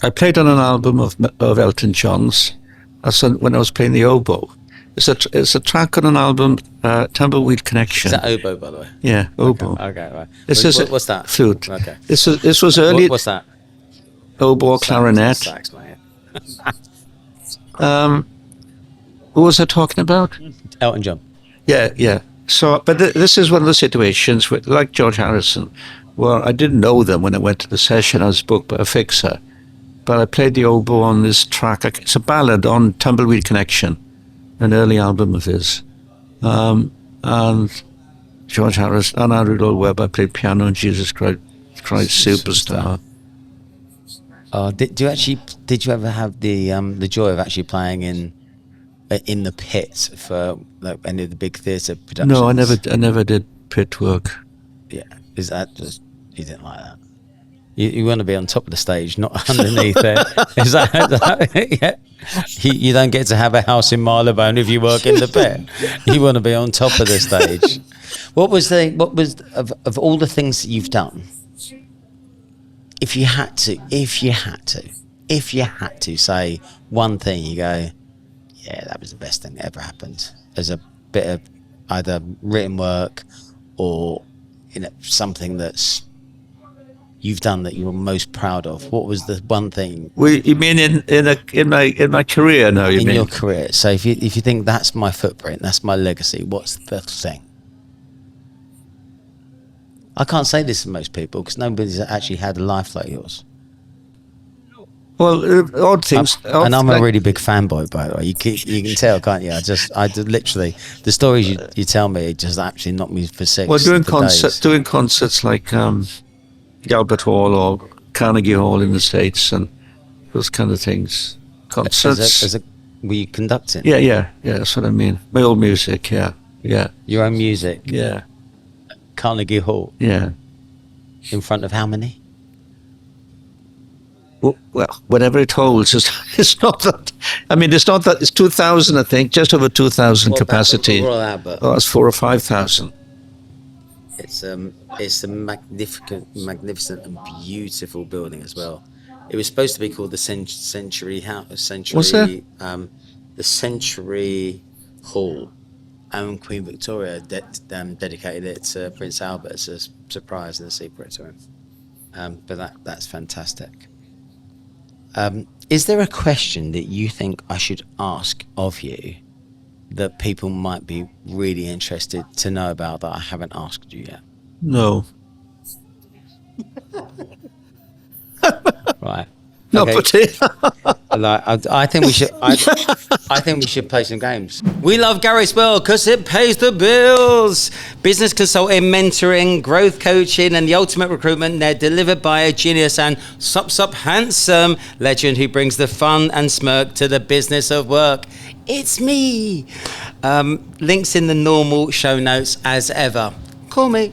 I played on an album of Elton John's when I was playing the oboe. It's a track on an album, Tumbleweed Connection. Is that oboe, by the way? Yeah, oboe. Okay, right. What's that? Flute. Okay. This was early. What's that? Oboe, clarinet. Sax, mate. Who was I talking about? Elton John. Yeah. So, but this is one of the situations with, like George Harrison, where I didn't know them when I went to the session. I was booked by a fixer, but I played the oboe on this track. It's a ballad on Tumbleweed Connection, an early album of his. And George Harrison and Andrew Lloyd Webber played piano on Jesus Christ Superstar. Did you ever have the joy of actually playing in the pit for like any of the big theatre productions? No, I never did pit work. Yeah, is that just you didn't like that? You want to be on top of the stage, not underneath it. Is that yeah? You don't get to have a house in Marylebone if you work in the pit. You want to be on top of the stage. What was of all the things that you've done? If you had to say one thing, you go, yeah, that was the best thing that ever happened. As a bit of either written work or something that's you've done that you're most proud of. What was the one thing? Well, you mean in my career? No, you mean in your career. So if you think that's my footprint, that's my legacy, what's the thing? I can't say this to most people because nobody's actually had a life like yours. Well, odd things. And I'm a really big fanboy, by the way. You can tell, can't you? I literally the stories you tell me just actually knock me for six. Well, doing concerts like Albert Hall or Carnegie Hall in the States and those kind of things. Concerts. Were you conducting? Yeah. That's what I mean. My old music. Yeah. Your own music. Yeah. Carnegie Hall. Yeah. In front of how many? Well, whatever it holds, it's not that. I mean, it's not that. It's 2,000, I think, just over 2,000 capacity. Oh, it's 4,000 or 5,000. It's a magnificent and beautiful building as well. It was supposed to be called the Century House. What's that? The Century Hall. And Queen Victoria dedicated it to Prince Albert as a surprise and a secret to him. But that's fantastic. Is there a question that you think I should ask of you that people might be really interested to know about that I haven't asked you yet? No. Right. No, okay. I think we should. I think we should play some games. We love Gary Spell because it pays the bills. Business consulting, mentoring, growth coaching, and the ultimate recruitment. They're delivered by a genius and sup handsome legend who brings the fun and smirk to the business of work. It's me. Links in the normal show notes as ever. Call me.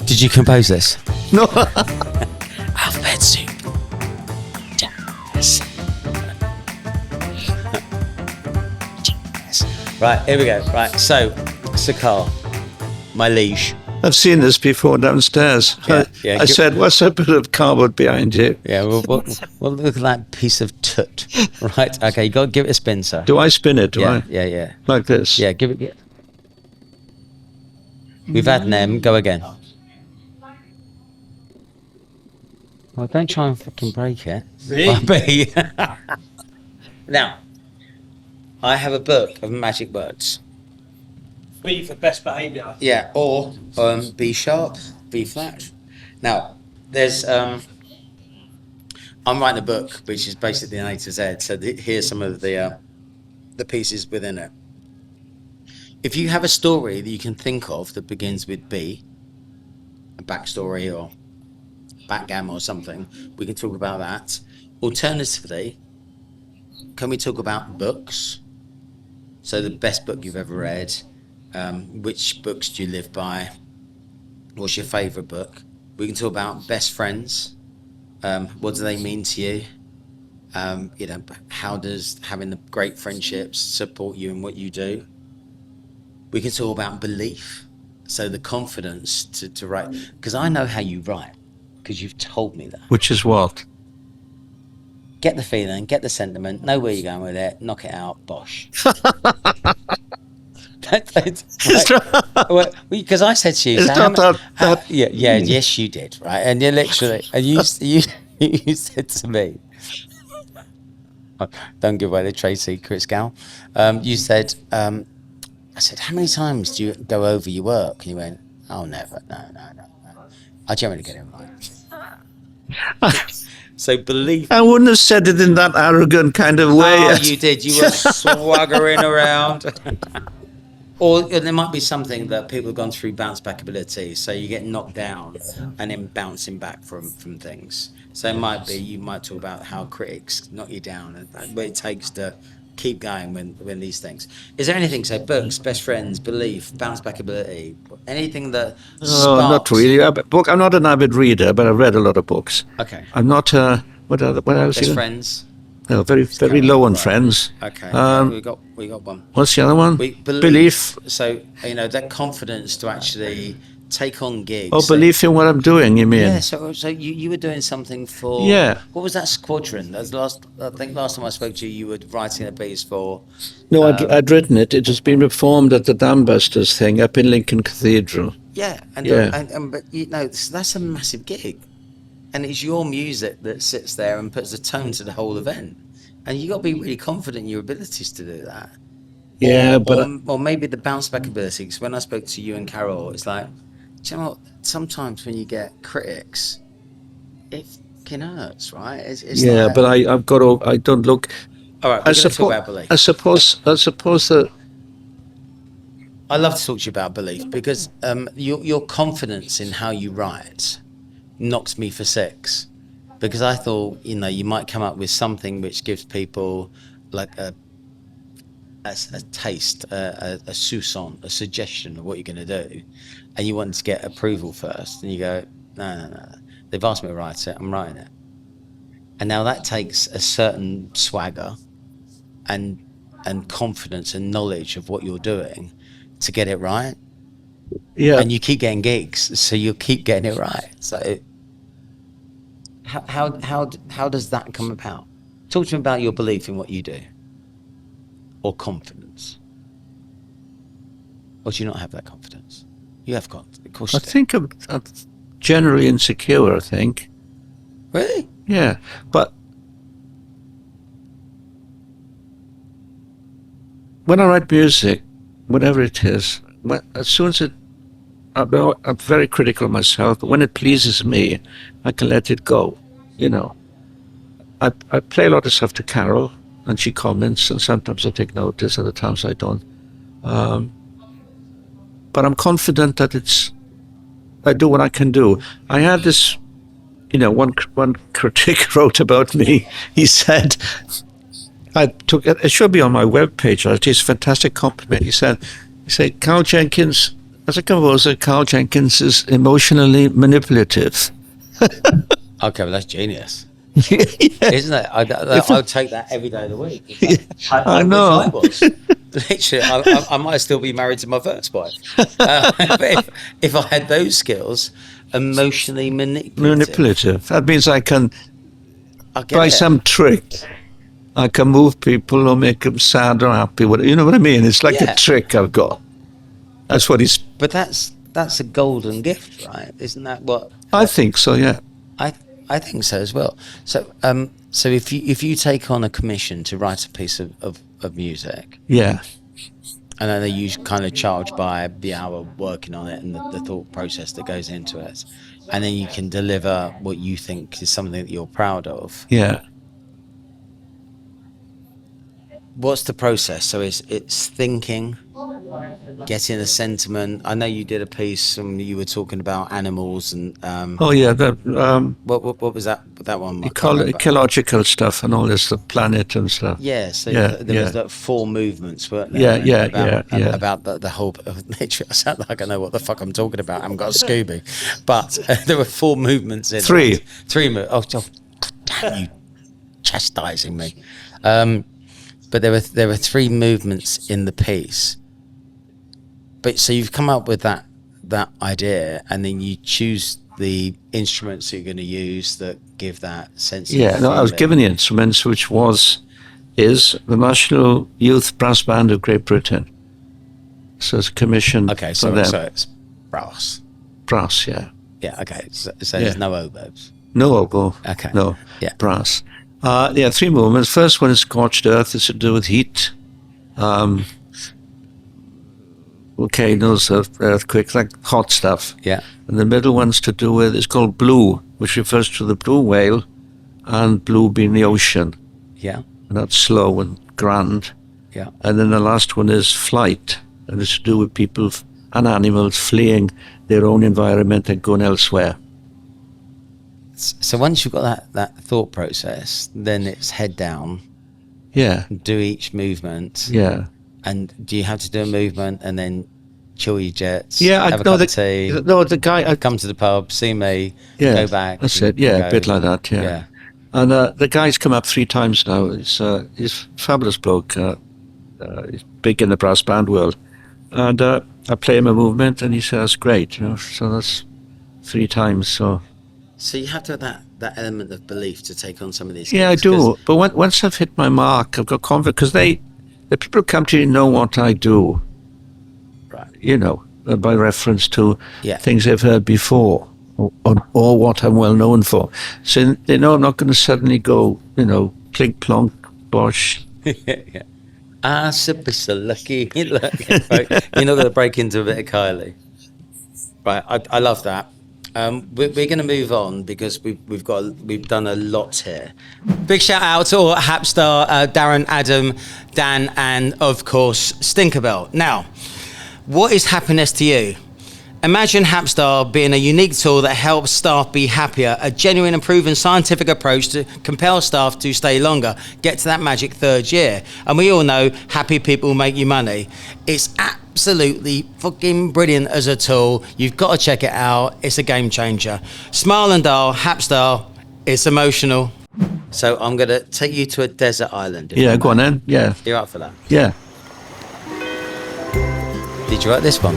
Did you compose this? No. Alphabet soup. Jazz. Right, here we go. Right, so, Sir Karl, my liege. I've seen this before downstairs. Yeah, I said, what's that bit of cardboard behind you? Yeah, well, look at that piece of toot. Right, okay, you got to give it a spin, sir. Do I spin it? Yeah. Like this? Yeah, give it. We've had them. Go again. Well, don't try and fucking break it. Really? Now, I have a book of magic words. B for best behaviour. Yeah, or B sharp, B flat. Now, there's I'm writing a book which is basically an A to Z. So here's some of the pieces within it. If you have a story that you can think of that begins with B, a backstory or backgammon or something, we can talk about that. Alternatively, can we talk about books? So the best book you've ever read, which books do you live by? What's your favourite book? We can talk about best friends. What do they mean to you? How does having the great friendships support you in what you do? We can talk about belief. So the confidence to write, because I know how you write, because you've told me that. Which is what? get the feeling, get the sentiment, know where you're going with it, knock it out, bosh. Because I said to you, yes, you did, right? And you literally, and you said to me, don't give away the trade secrets, Gal. You said, I said, how many times do you go over your work? And you went, oh, never, no. I generally get it right. So believe. I wouldn't have said it in that arrogant kind of way. Oh, you did. You were swaggering around. Or there might be something that people have gone through bounce back ability. So you get knocked down and then bouncing back from things. So it might be, you might talk about how critics knock you down and what it takes to keep going when these things. Is there anything, so books, best friends, belief, bounce back ability, anything that sparks? Not really. I'm not an avid reader, but I've read a lot of books. Okay. I'm not, what else? Best friends? No, very low on friends. Okay. We got one. What's the other one? Belief. So, that confidence to actually take on gigs. Oh, belief in what I'm doing, you mean? Yeah, so you were doing something for... Yeah. What was that squadron? That was I think last time I spoke to you, you were writing a piece for... No, I'd written it. It has been performed at the Dambusters thing up in Lincoln Cathedral. Yeah, but that's a massive gig. And it's your music that sits there and puts a tone to the whole event. And you got to be really confident in your abilities to do that. Yeah, or maybe the bounce back ability. Because when I spoke to you and Carol, it's like, do you know what? Sometimes when you get critics, it fucking hurts, right? It's like, but I've got to. I don't look. All right, we're going to talk about belief. I suppose that. I love to talk to you about belief because your confidence in how you write knocks me for six, because I thought you might come up with something which gives people like a taste, a soupçon, a suggestion of what you're going to do, and you want to get approval first, and you go, no, they've asked me to write it, I'm writing it. And now that takes a certain swagger and confidence and knowledge of what you're doing to get it right. Yeah. And you keep getting gigs, so you'll keep getting it right. So how does that come about? Talk to me about your belief in what you do, or confidence. Or do you not have that confidence? You have confidence, of course. I think I'm generally insecure, I think. Really? Yeah, but when I write music, whatever it is, as soon as I'm very critical of myself, but when it pleases me, I can let it go, I play a lot of stuff to Carol, and she comments, and sometimes I take notice, other times I don't. But I'm confident that I do what I can do. I had this, one critic wrote about me. He said, it should be on my webpage. It's a fantastic compliment. He said, Karl Jenkins, as a composer, Karl Jenkins is emotionally manipulative. Okay, well, that's genius. Yeah. Isn't it? I'll take that every day of the week. I know. I was. Literally, I might still be married to my first wife. If I had those skills, emotionally manipulative. That means I can, by some trick, I can move people or make them sad or happy. You know what I mean? It's like a trick I've got. That's what he's... But that's a golden gift, right? Isn't that what... I think so, yeah. I think so as well. So if you take on a commission to write a piece of music, yeah, and then you kind of charge by the hour working on it and the thought process that goes into it, and then you can deliver what you think is something that you're proud of. Yeah. What's the process? So it's thinking, getting a sentiment. I know you did a piece and you were talking about animals and oh yeah, that what was that one? Ecological stuff and all this, the planet and stuff. Yeah, so there was that 4 movements, weren't there? Yeah. About the whole of nature. I sound like I know what the fuck I'm talking about. I haven't got a Scooby, but there were 4 movements in 3. it. 3 movements. Oh, damn you, chastising me. But there were 3 movements in the piece. But so you've come up with that idea, and then you choose the instruments that you're going to use that give that sense Yeah, of no, I was feeling. given the instruments, which is the National Youth Brass Band of Great Britain. So it's commissioned Okay, for so them. it's brass. Brass, yeah. Yeah, okay. So Yeah. there's no oboes. No oboe. Okay. No. Yeah. Brass. Yeah, 3 movements. First one is Scorched Earth. It's to do with heat. Volcanoes, earthquakes, like hot stuff. Yeah. And the middle one's to do with, it's called Blue, which refers to the blue whale, and blue being the ocean. Yeah. And that's slow and grand. Yeah. And then the last one is Flight, and it's to do with people and animals fleeing their own environment and going elsewhere. So once you've got that thought process, then it's head down, Yeah, do each movement. yeah. And do you have to do a movement and then chill your jets? Yeah, have a cup of tea, the guy, come to the pub, see me, yeah, go back. that's it, yeah, go. a bit like that, yeah. Yeah. And the guy's come up 3 times now. He's a fabulous bloke. He's big in the brass band world. And I play him a movement, and he says, great, so that's 3 times, so... So you have to have that element of belief to take on some of these Yeah, I gigs, do. But once I've hit my mark, I've got confidence, because the people who come to you know what I do, Right. by reference to Yeah. things they've heard before, or what I'm well known for. So they know I'm not going to suddenly go, clink, plonk, bosh. Yeah. Ah, so lucky. Look, you're not going to break into a bit of Kylie. Right, I love that. We're going to move on because we've done a lot here. Big shout out to all Hapstar, Darren, Adam, Dan, and of course Stinkerbell. Now, what is happiness to you? Imagine Hapstar being a unique tool that helps staff be happier, a genuine and proven scientific approach to compel staff to stay longer, get to that magic 3rd year. And we all know happy people make you money. It's absolutely fucking brilliant as a tool. You've got to check it out. It's a game changer. Smile and dial, Hapstar. It's emotional. So I'm going to take you to a desert island. if Yeah, you go on may. then. Yeah, You're up for that? yeah. Did you write this one?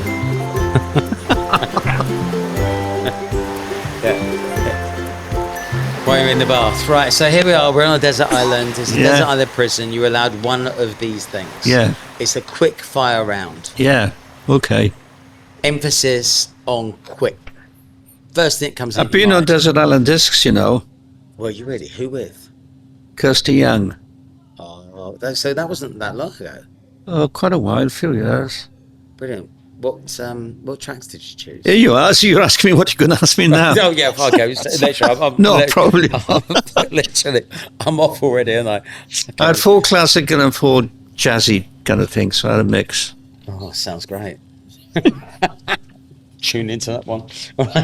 While you're in the bath. Right, so here we are. We're on a desert island. It's a Yeah. desert island prison. You're allowed one of these things. Yeah. It's a quick fire round. Yeah, okay. Emphasis on quick. First thing that comes I've into your been on mind. Desert Island Discs, Well, you really? Who with? Kirsty Young. Oh, so that wasn't that long ago. Oh, quite a while, a few years. Brilliant. What tracks did you choose? Here you are, so you're asking me what you're going to ask me now. Oh yeah, okay. Literally, No, probably literally, I'm off already, aren't I? I had 4 classical and 4 jazzy kind of things, so I had a mix. Oh, sounds great. Tune into that one.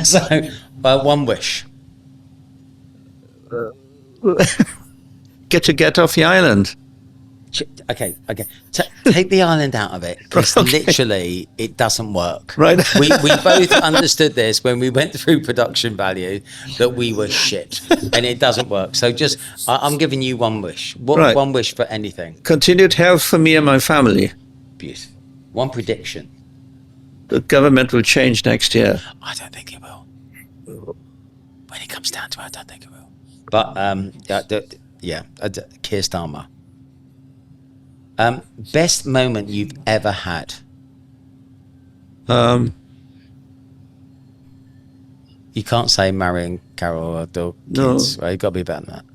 So, one wish. Get off the island. Okay. Take the island out of it, because Okay. literally it doesn't work. Right. We both understood this when we went through production value, that we were shit, and it doesn't work. So I'm giving you one wish. Right. One wish for anything. Continued health for me and my family. Beautiful. One prediction. The government will change next year. I don't think it will. When it comes down to it, I don't think it will. But Keir Starmer. Best moment you've ever had? You can't say marrying Carol or the kids, right? You've got to be better than that.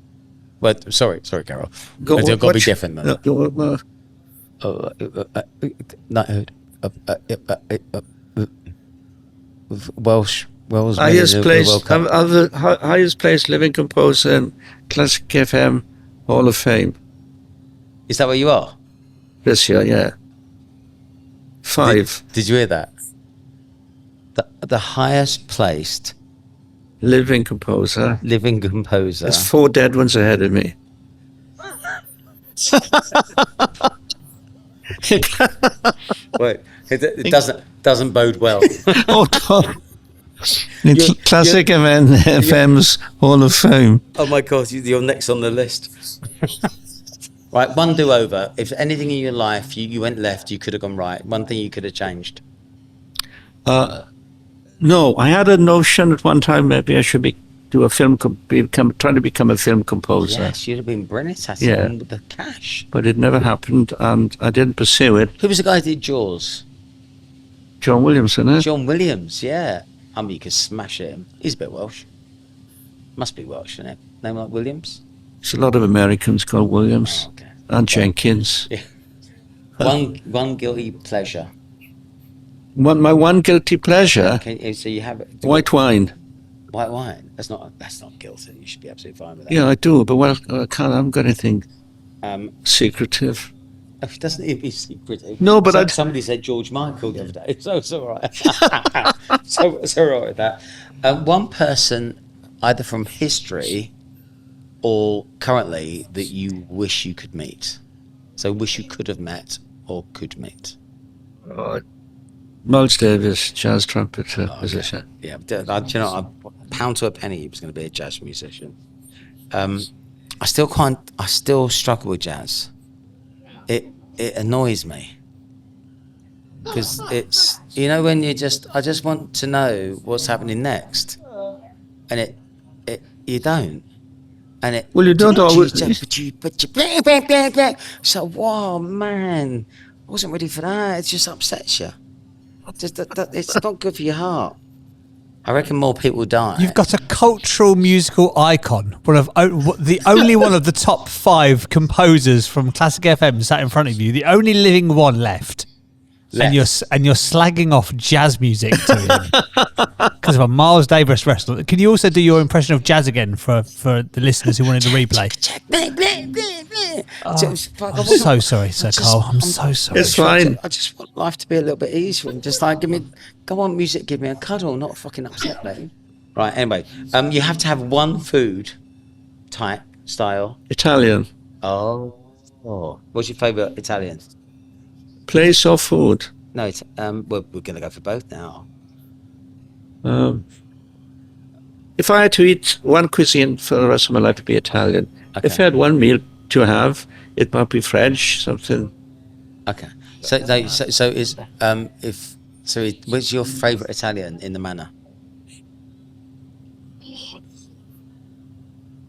Well, sorry, Carol. It's got to be different than that. Knighthood. Welsh. Highest place, World Cup. highest place living composer in Classic FM Hall of Fame Is that where you are? this year. Yeah, 5 Did you hear that? The highest placed living composer. living composer. There's 4 dead ones ahead of me. Wait, it doesn't bode well. Oh God! It's You- Classic FM's Hall of Fame. Oh my God, you're next on the list. Right, one do-over. If anything in your life you went left, you could have gone right. One thing you could have changed. No, I had a notion at one time maybe I should trying to become a film composer. Yes, you'd have been brilliant at it, Yeah. and with the cash. But it never happened, and I didn't pursue it. Who was the guy who did Jaws? John Williamson, eh? John Williams, yeah. I mean, you could smash it. He's a bit Welsh. Must be Welsh, isn't it? Name like Williams? There's a lot of Americans called Williams. Oh, okay. And Jenkins. Yeah. One guilty pleasure. My one guilty pleasure, So you have white wine. white wine. That's not guilty. You should be absolutely fine with that. Yeah, I do, but I haven't got anything secretive. It doesn't even be secretive. No, but somebody said George Michael the other day, so it's all right. so it's all right with that. One person, either from history or currently, that you wish you could meet. So wish you could have met or could meet. Miles Davis, jazz trumpeter, musician. Yeah, do you know, a pound to a penny, he was going to be a jazz musician. I still struggle with jazz. It annoys me because it's, you know, when I just want to know what's happening next, and you don't, and it. Well, you don't always. So, wow, man, I wasn't ready for that. It just upsets you. It's not good for your heart. I reckon more people die. You've got a cultural musical icon, the only one of the top 5 composers from Classic FM sat in front of you, the only living one left. And you're slagging off jazz music to him because of a Miles Davis wrestler. Can you also do your impression of jazz again for the listeners who wanted the replay? I'm so sorry, Sir Karl. I'm so sorry. It's fine. I just want life to be a little bit easier and just like go on, music, give me a cuddle, not fucking upset me. Right. Anyway, you have to have one food type style. Italian. Oh. What's your favourite Italian? Place or food? No, it's we're going to go for both now. If I had to eat one cuisine for the rest of my life, it'd be Italian. Okay. If I had one meal to have, it might be French, something. Okay. So what's your favourite Italian in the manor?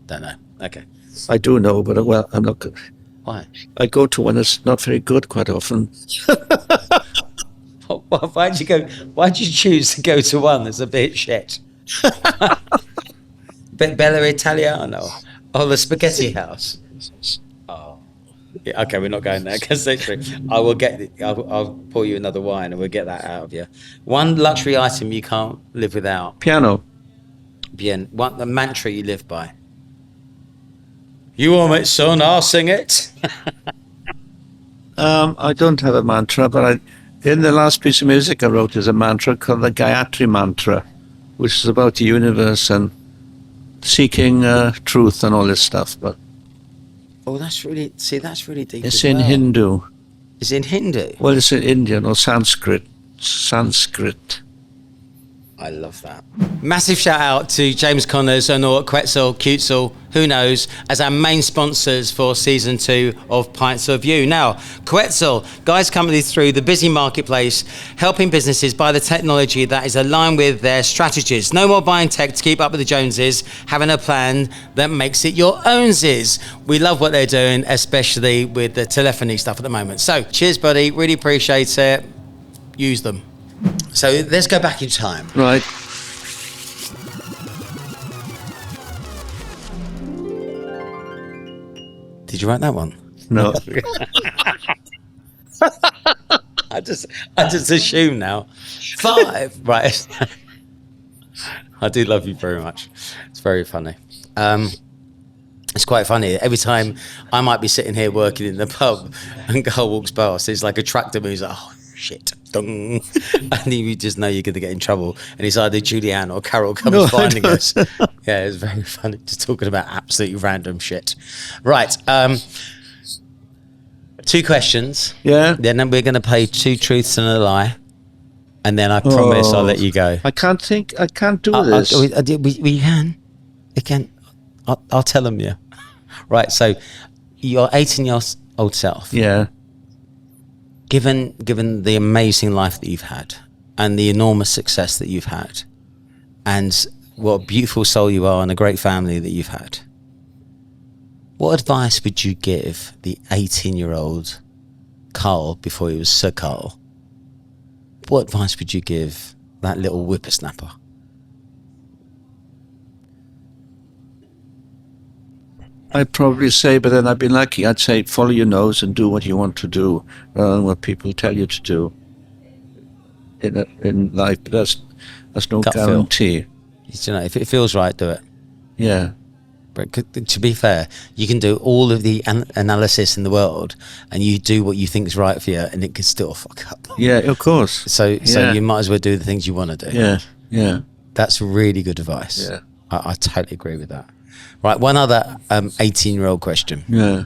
Don't know. Okay. I do know, but I'm not good. Why? I go to one that's not very good quite often. Why'd you choose to go to one that's a bit shit? Bella Italiano. Oh, the spaghetti house. Oh. Yeah, okay, we're not going there because I'll pour you another wine and we'll get that out of you. One luxury item you can't live without. Piano. Bien. The mantra you live by. You want it, son? I'll sing it. I don't have a mantra, but in the last piece of music I wrote is a mantra called the Gayatri Mantra, which is about the universe and seeking truth and all this stuff. But that's really deep. it's in Hindu. It's in Hindu? Well, it's in Indian or Sanskrit. I love that. Massive shout out to James Connors and or Quetzal, Quetzal, who knows, as our main sponsors for season 2 of Pints of View. Now, Quetzal guides companies through the busy marketplace, helping businesses buy the technology that is aligned with their strategies. No more buying tech to keep up with the Joneses, having a plan that makes it your ownsies. We love what they're doing, especially with the telephony stuff at the moment. So, cheers, buddy. Really appreciate it. Use them. So let's go back in time. Right. Did you write that one? No. I just assume now. 5. Right. I do love you very much. It's very funny. It's quite funny. Every time I might be sitting here working in the pub and Carl walks past, it's like a tractor moves like, oh, shit. Dong. And you just know you're going to get in trouble. And it's either Julianne or Carol comes finding us. Yeah, it's very funny. Just talking about absolutely random shit. Right. 2 questions. Yeah. Then we're going to play 2 truths and a lie. And then I promise I'll let you go. I can't do this. We can. We can. I'll tell them, yeah. Right, so your 18-year-old self. Yeah. Given the amazing life that you've had, and the enormous success that you've had, and what a beautiful soul you are and a great family that you've had, what advice would you give the 18-year-old Karl before he was Sir Karl? What advice would you give that little whippersnapper? I'd probably say, but then I'd be lucky. I'd say follow your nose and do what you want to do rather than what people tell you to do in life. But that's no Gut feel. guarantee. You know, if it feels right, do it. Yeah. But to be fair, you can do all of the analysis in the world, and you do what you think is right for you, and it can still fuck up. Yeah, of course. So you might as well do the things you want to do. Yeah, yeah. That's really good advice. Yeah. I totally agree with that. Right, one other 18-year-old question. Yeah.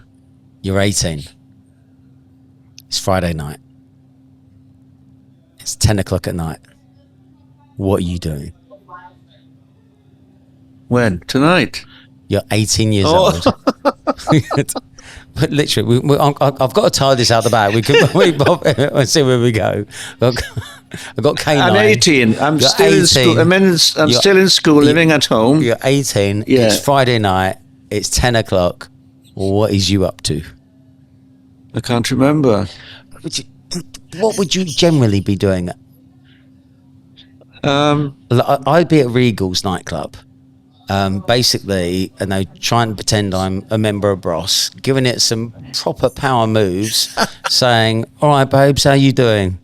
You're 18. It's Friday night. It's 10 o'clock at night. What are you doing? When? Tonight? You're 18 years old. But literally, I've got to tie this out the bag. Let's see where we go. I've got K9. I'm 18. I'm You're still 18. in school. I'm still in school, living at home. You're 18. Yeah. It's Friday night. It's 10 o'clock. What is you up to? I can't remember. What would you generally be doing? I'd be at Regal's nightclub. Basically, trying to pretend I'm a member of Bros, giving it some proper power moves, saying, "All right, babes, how you doing?"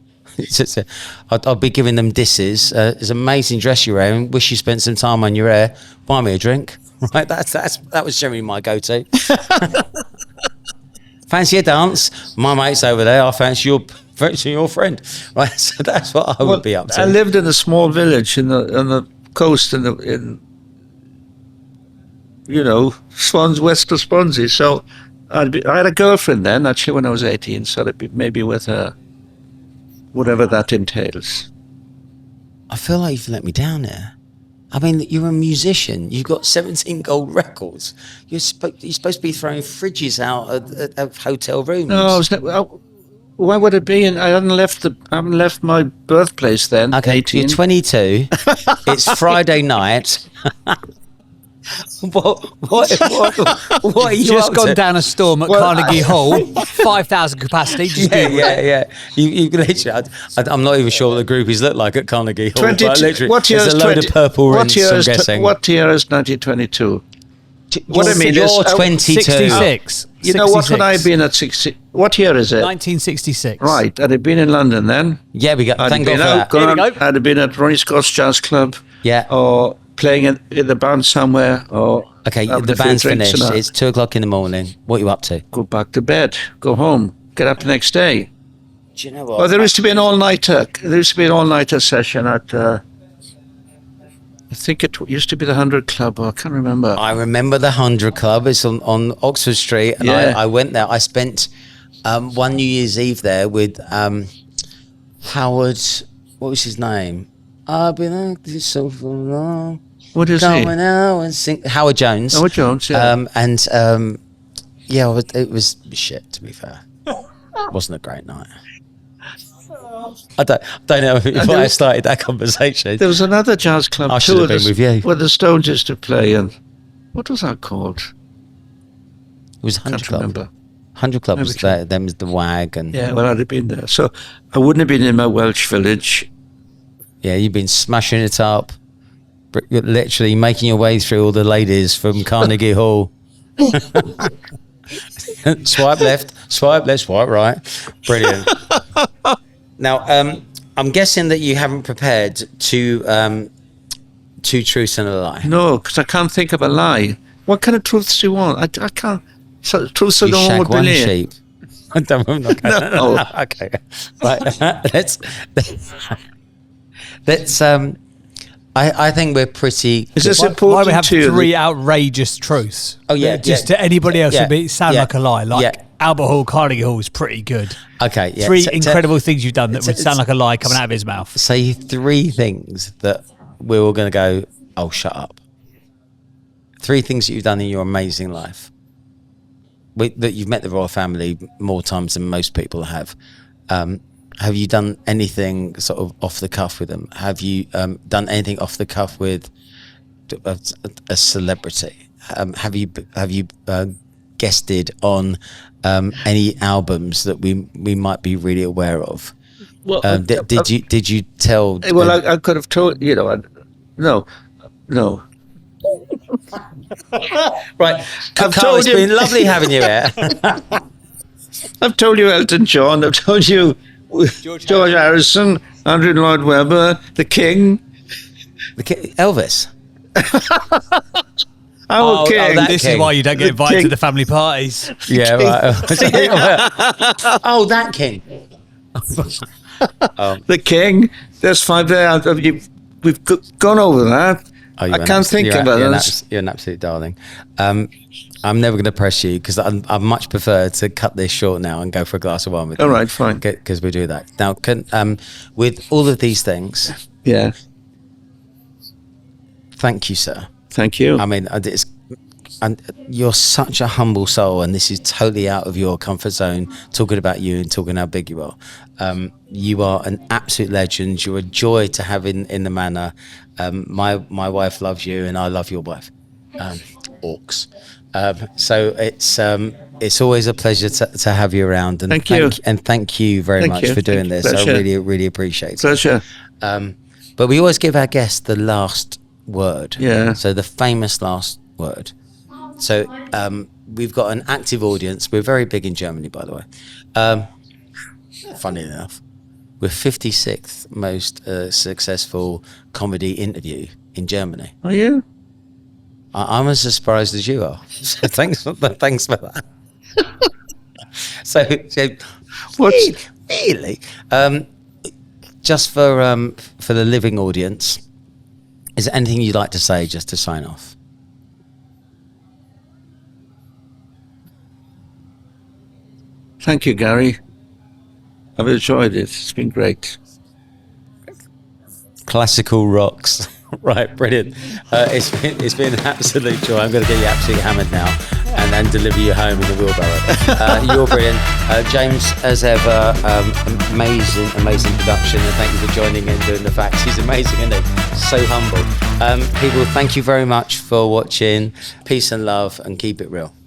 I'd be giving them disses. It's an amazing dress you're wearing. Wish you spent some time on your hair. Buy me a drink. Right, that was generally my go-to. Fancy a dance? My mate's over there. I fancy your friend. Right, so that's what I would be up to. I lived in a small village on the coast in Swans, west of Swansea. So I had a girlfriend then, actually, when I was 18, so I'd be maybe with her, whatever that entails. I feel like you've let me down there. I mean, you're a musician. You've got 17 gold records. You're supposed to be throwing fridges out of hotel rooms. No, why would it be? I haven't left my birthplace then. Okay, 18. you're 22. It's Friday night. What are you just up gone to? down a storm at Carnegie Hall, 5,000 capacity. Just Yeah. You literally, I'm not even sure what the groupies look like at Carnegie Hall. 22. But literally, What year there's is a load of purple rinse, I'm guessing. What year is 1922? What I mean you're is, 22. 66. You know what? Would I have 66. been at 60? What year is it? 1966. Right, I'd have been in London then. Yeah, we got. I'd Thank have God for been that. Here we go. I'd have been at Ronnie Scott's Jazz Club. Yeah. Or playing in the band somewhere. Or Okay, having the a few band's drinks finished. and It's 2:00 in the morning. What are you up to? go back to bed. Go home. Get up the next day. Do you know what? Oh, there used to be an all-nighter. There used to be an all-nighter session at. I think it used to be the 100 Club. I can't remember. I remember the 100 Club. It's on Oxford Street, and Yeah. I went there. I spent one New Year's Eve there with Howard. What was his name? I've been like this so for long. What is Coming he? out and sing. Howard Jones. Howard Jones. Yeah. It was shit. To be fair, it wasn't a great night. I don't know if I started that conversation. There was another jazz club I too, should have been with you. where the Stones used to play, and what was that called? It was 100 Can't Club. remember. 100 Club was Maybe there. Then was the WAG and Yeah, well, I'd have been there. So I wouldn't have been in my Welsh village. yeah, you've been smashing it up, you're literally making your way through all the ladies from Carnegie Hall. Swipe left, swipe right. Brilliant. Now, I'm guessing that you haven't prepared two truths and a lie. No, because I can't think of a lie. What kind of truths do you want? I can't. So, truths I You don't shag want to one believe. sheep. No. Okay. Right. Let's. I think we're pretty. Is this Why important we have to you? three outrageous truths? Oh, yeah, Just yeah. to anybody else, Yeah, would sound yeah, like a lie. Like yeah. Albert Hall, Carnegie Hall is pretty good. Okay. Yeah. Three So- incredible things you've done that would it's- sound like a lie coming out of his mouth. Say three things that we're all going to go, oh, shut up. Three things that you've done in your amazing life. That you've met the royal family more times than most people have. have you done anything sort of off the cuff with them? Have you done anything off the cuff with a celebrity? Have you guested on any albums that we might be really aware of? Well, did you tell? Well, I could have told no. Right, I've Carl, told it's you. been lovely having you here. I've told you Elton John. I've told you George Harrison, Andrew Lloyd Webber, the King. Elvis. Our King. that This King. is why you don't get The invited King. to the family parties. Yeah, right. Oh, that King. The King. There's 5 there. We've gone over that. Oh, I can't think about it. You're an absolute darling. I'm never going to press you because I much prefer to cut this short now and go for a glass of wine with you. All right, fine. Because we do that. Now, with all of these things, Yeah. thank you, sir. Thank you. I mean, you're such a humble soul, and this is totally out of your comfort zone, talking about you and talking how big you are. You are an absolute legend. You're a joy to have in the manor. My wife loves you, and I love your wife. Orcs. So it's always a pleasure to have you around. And Thank you. Thank you very Thank much you. for doing this. Pleasure. I really appreciate it. Pleasure. But we always give our guests the last word. Yeah. So the famous last word. So we've got an active audience. We're very big in Germany, by the way. Funny enough, we're 56th most successful comedy interview in Germany. Are you? I'm as surprised as you are. So thanks for that. so What's really, just for the living audience, is there anything you'd like to say just to sign off? Thank you, Gary. I've enjoyed it. It's been great. Classical rocks. Right, brilliant. It's been an absolute joy. I'm going to get you absolutely hammered now and then deliver you home in the wheelbarrow. You're brilliant. James, as ever, amazing production, and thank you for joining in doing the facts. He's amazing, isn't he? So humble. People, thank you very much for watching. Peace and love, and keep it real.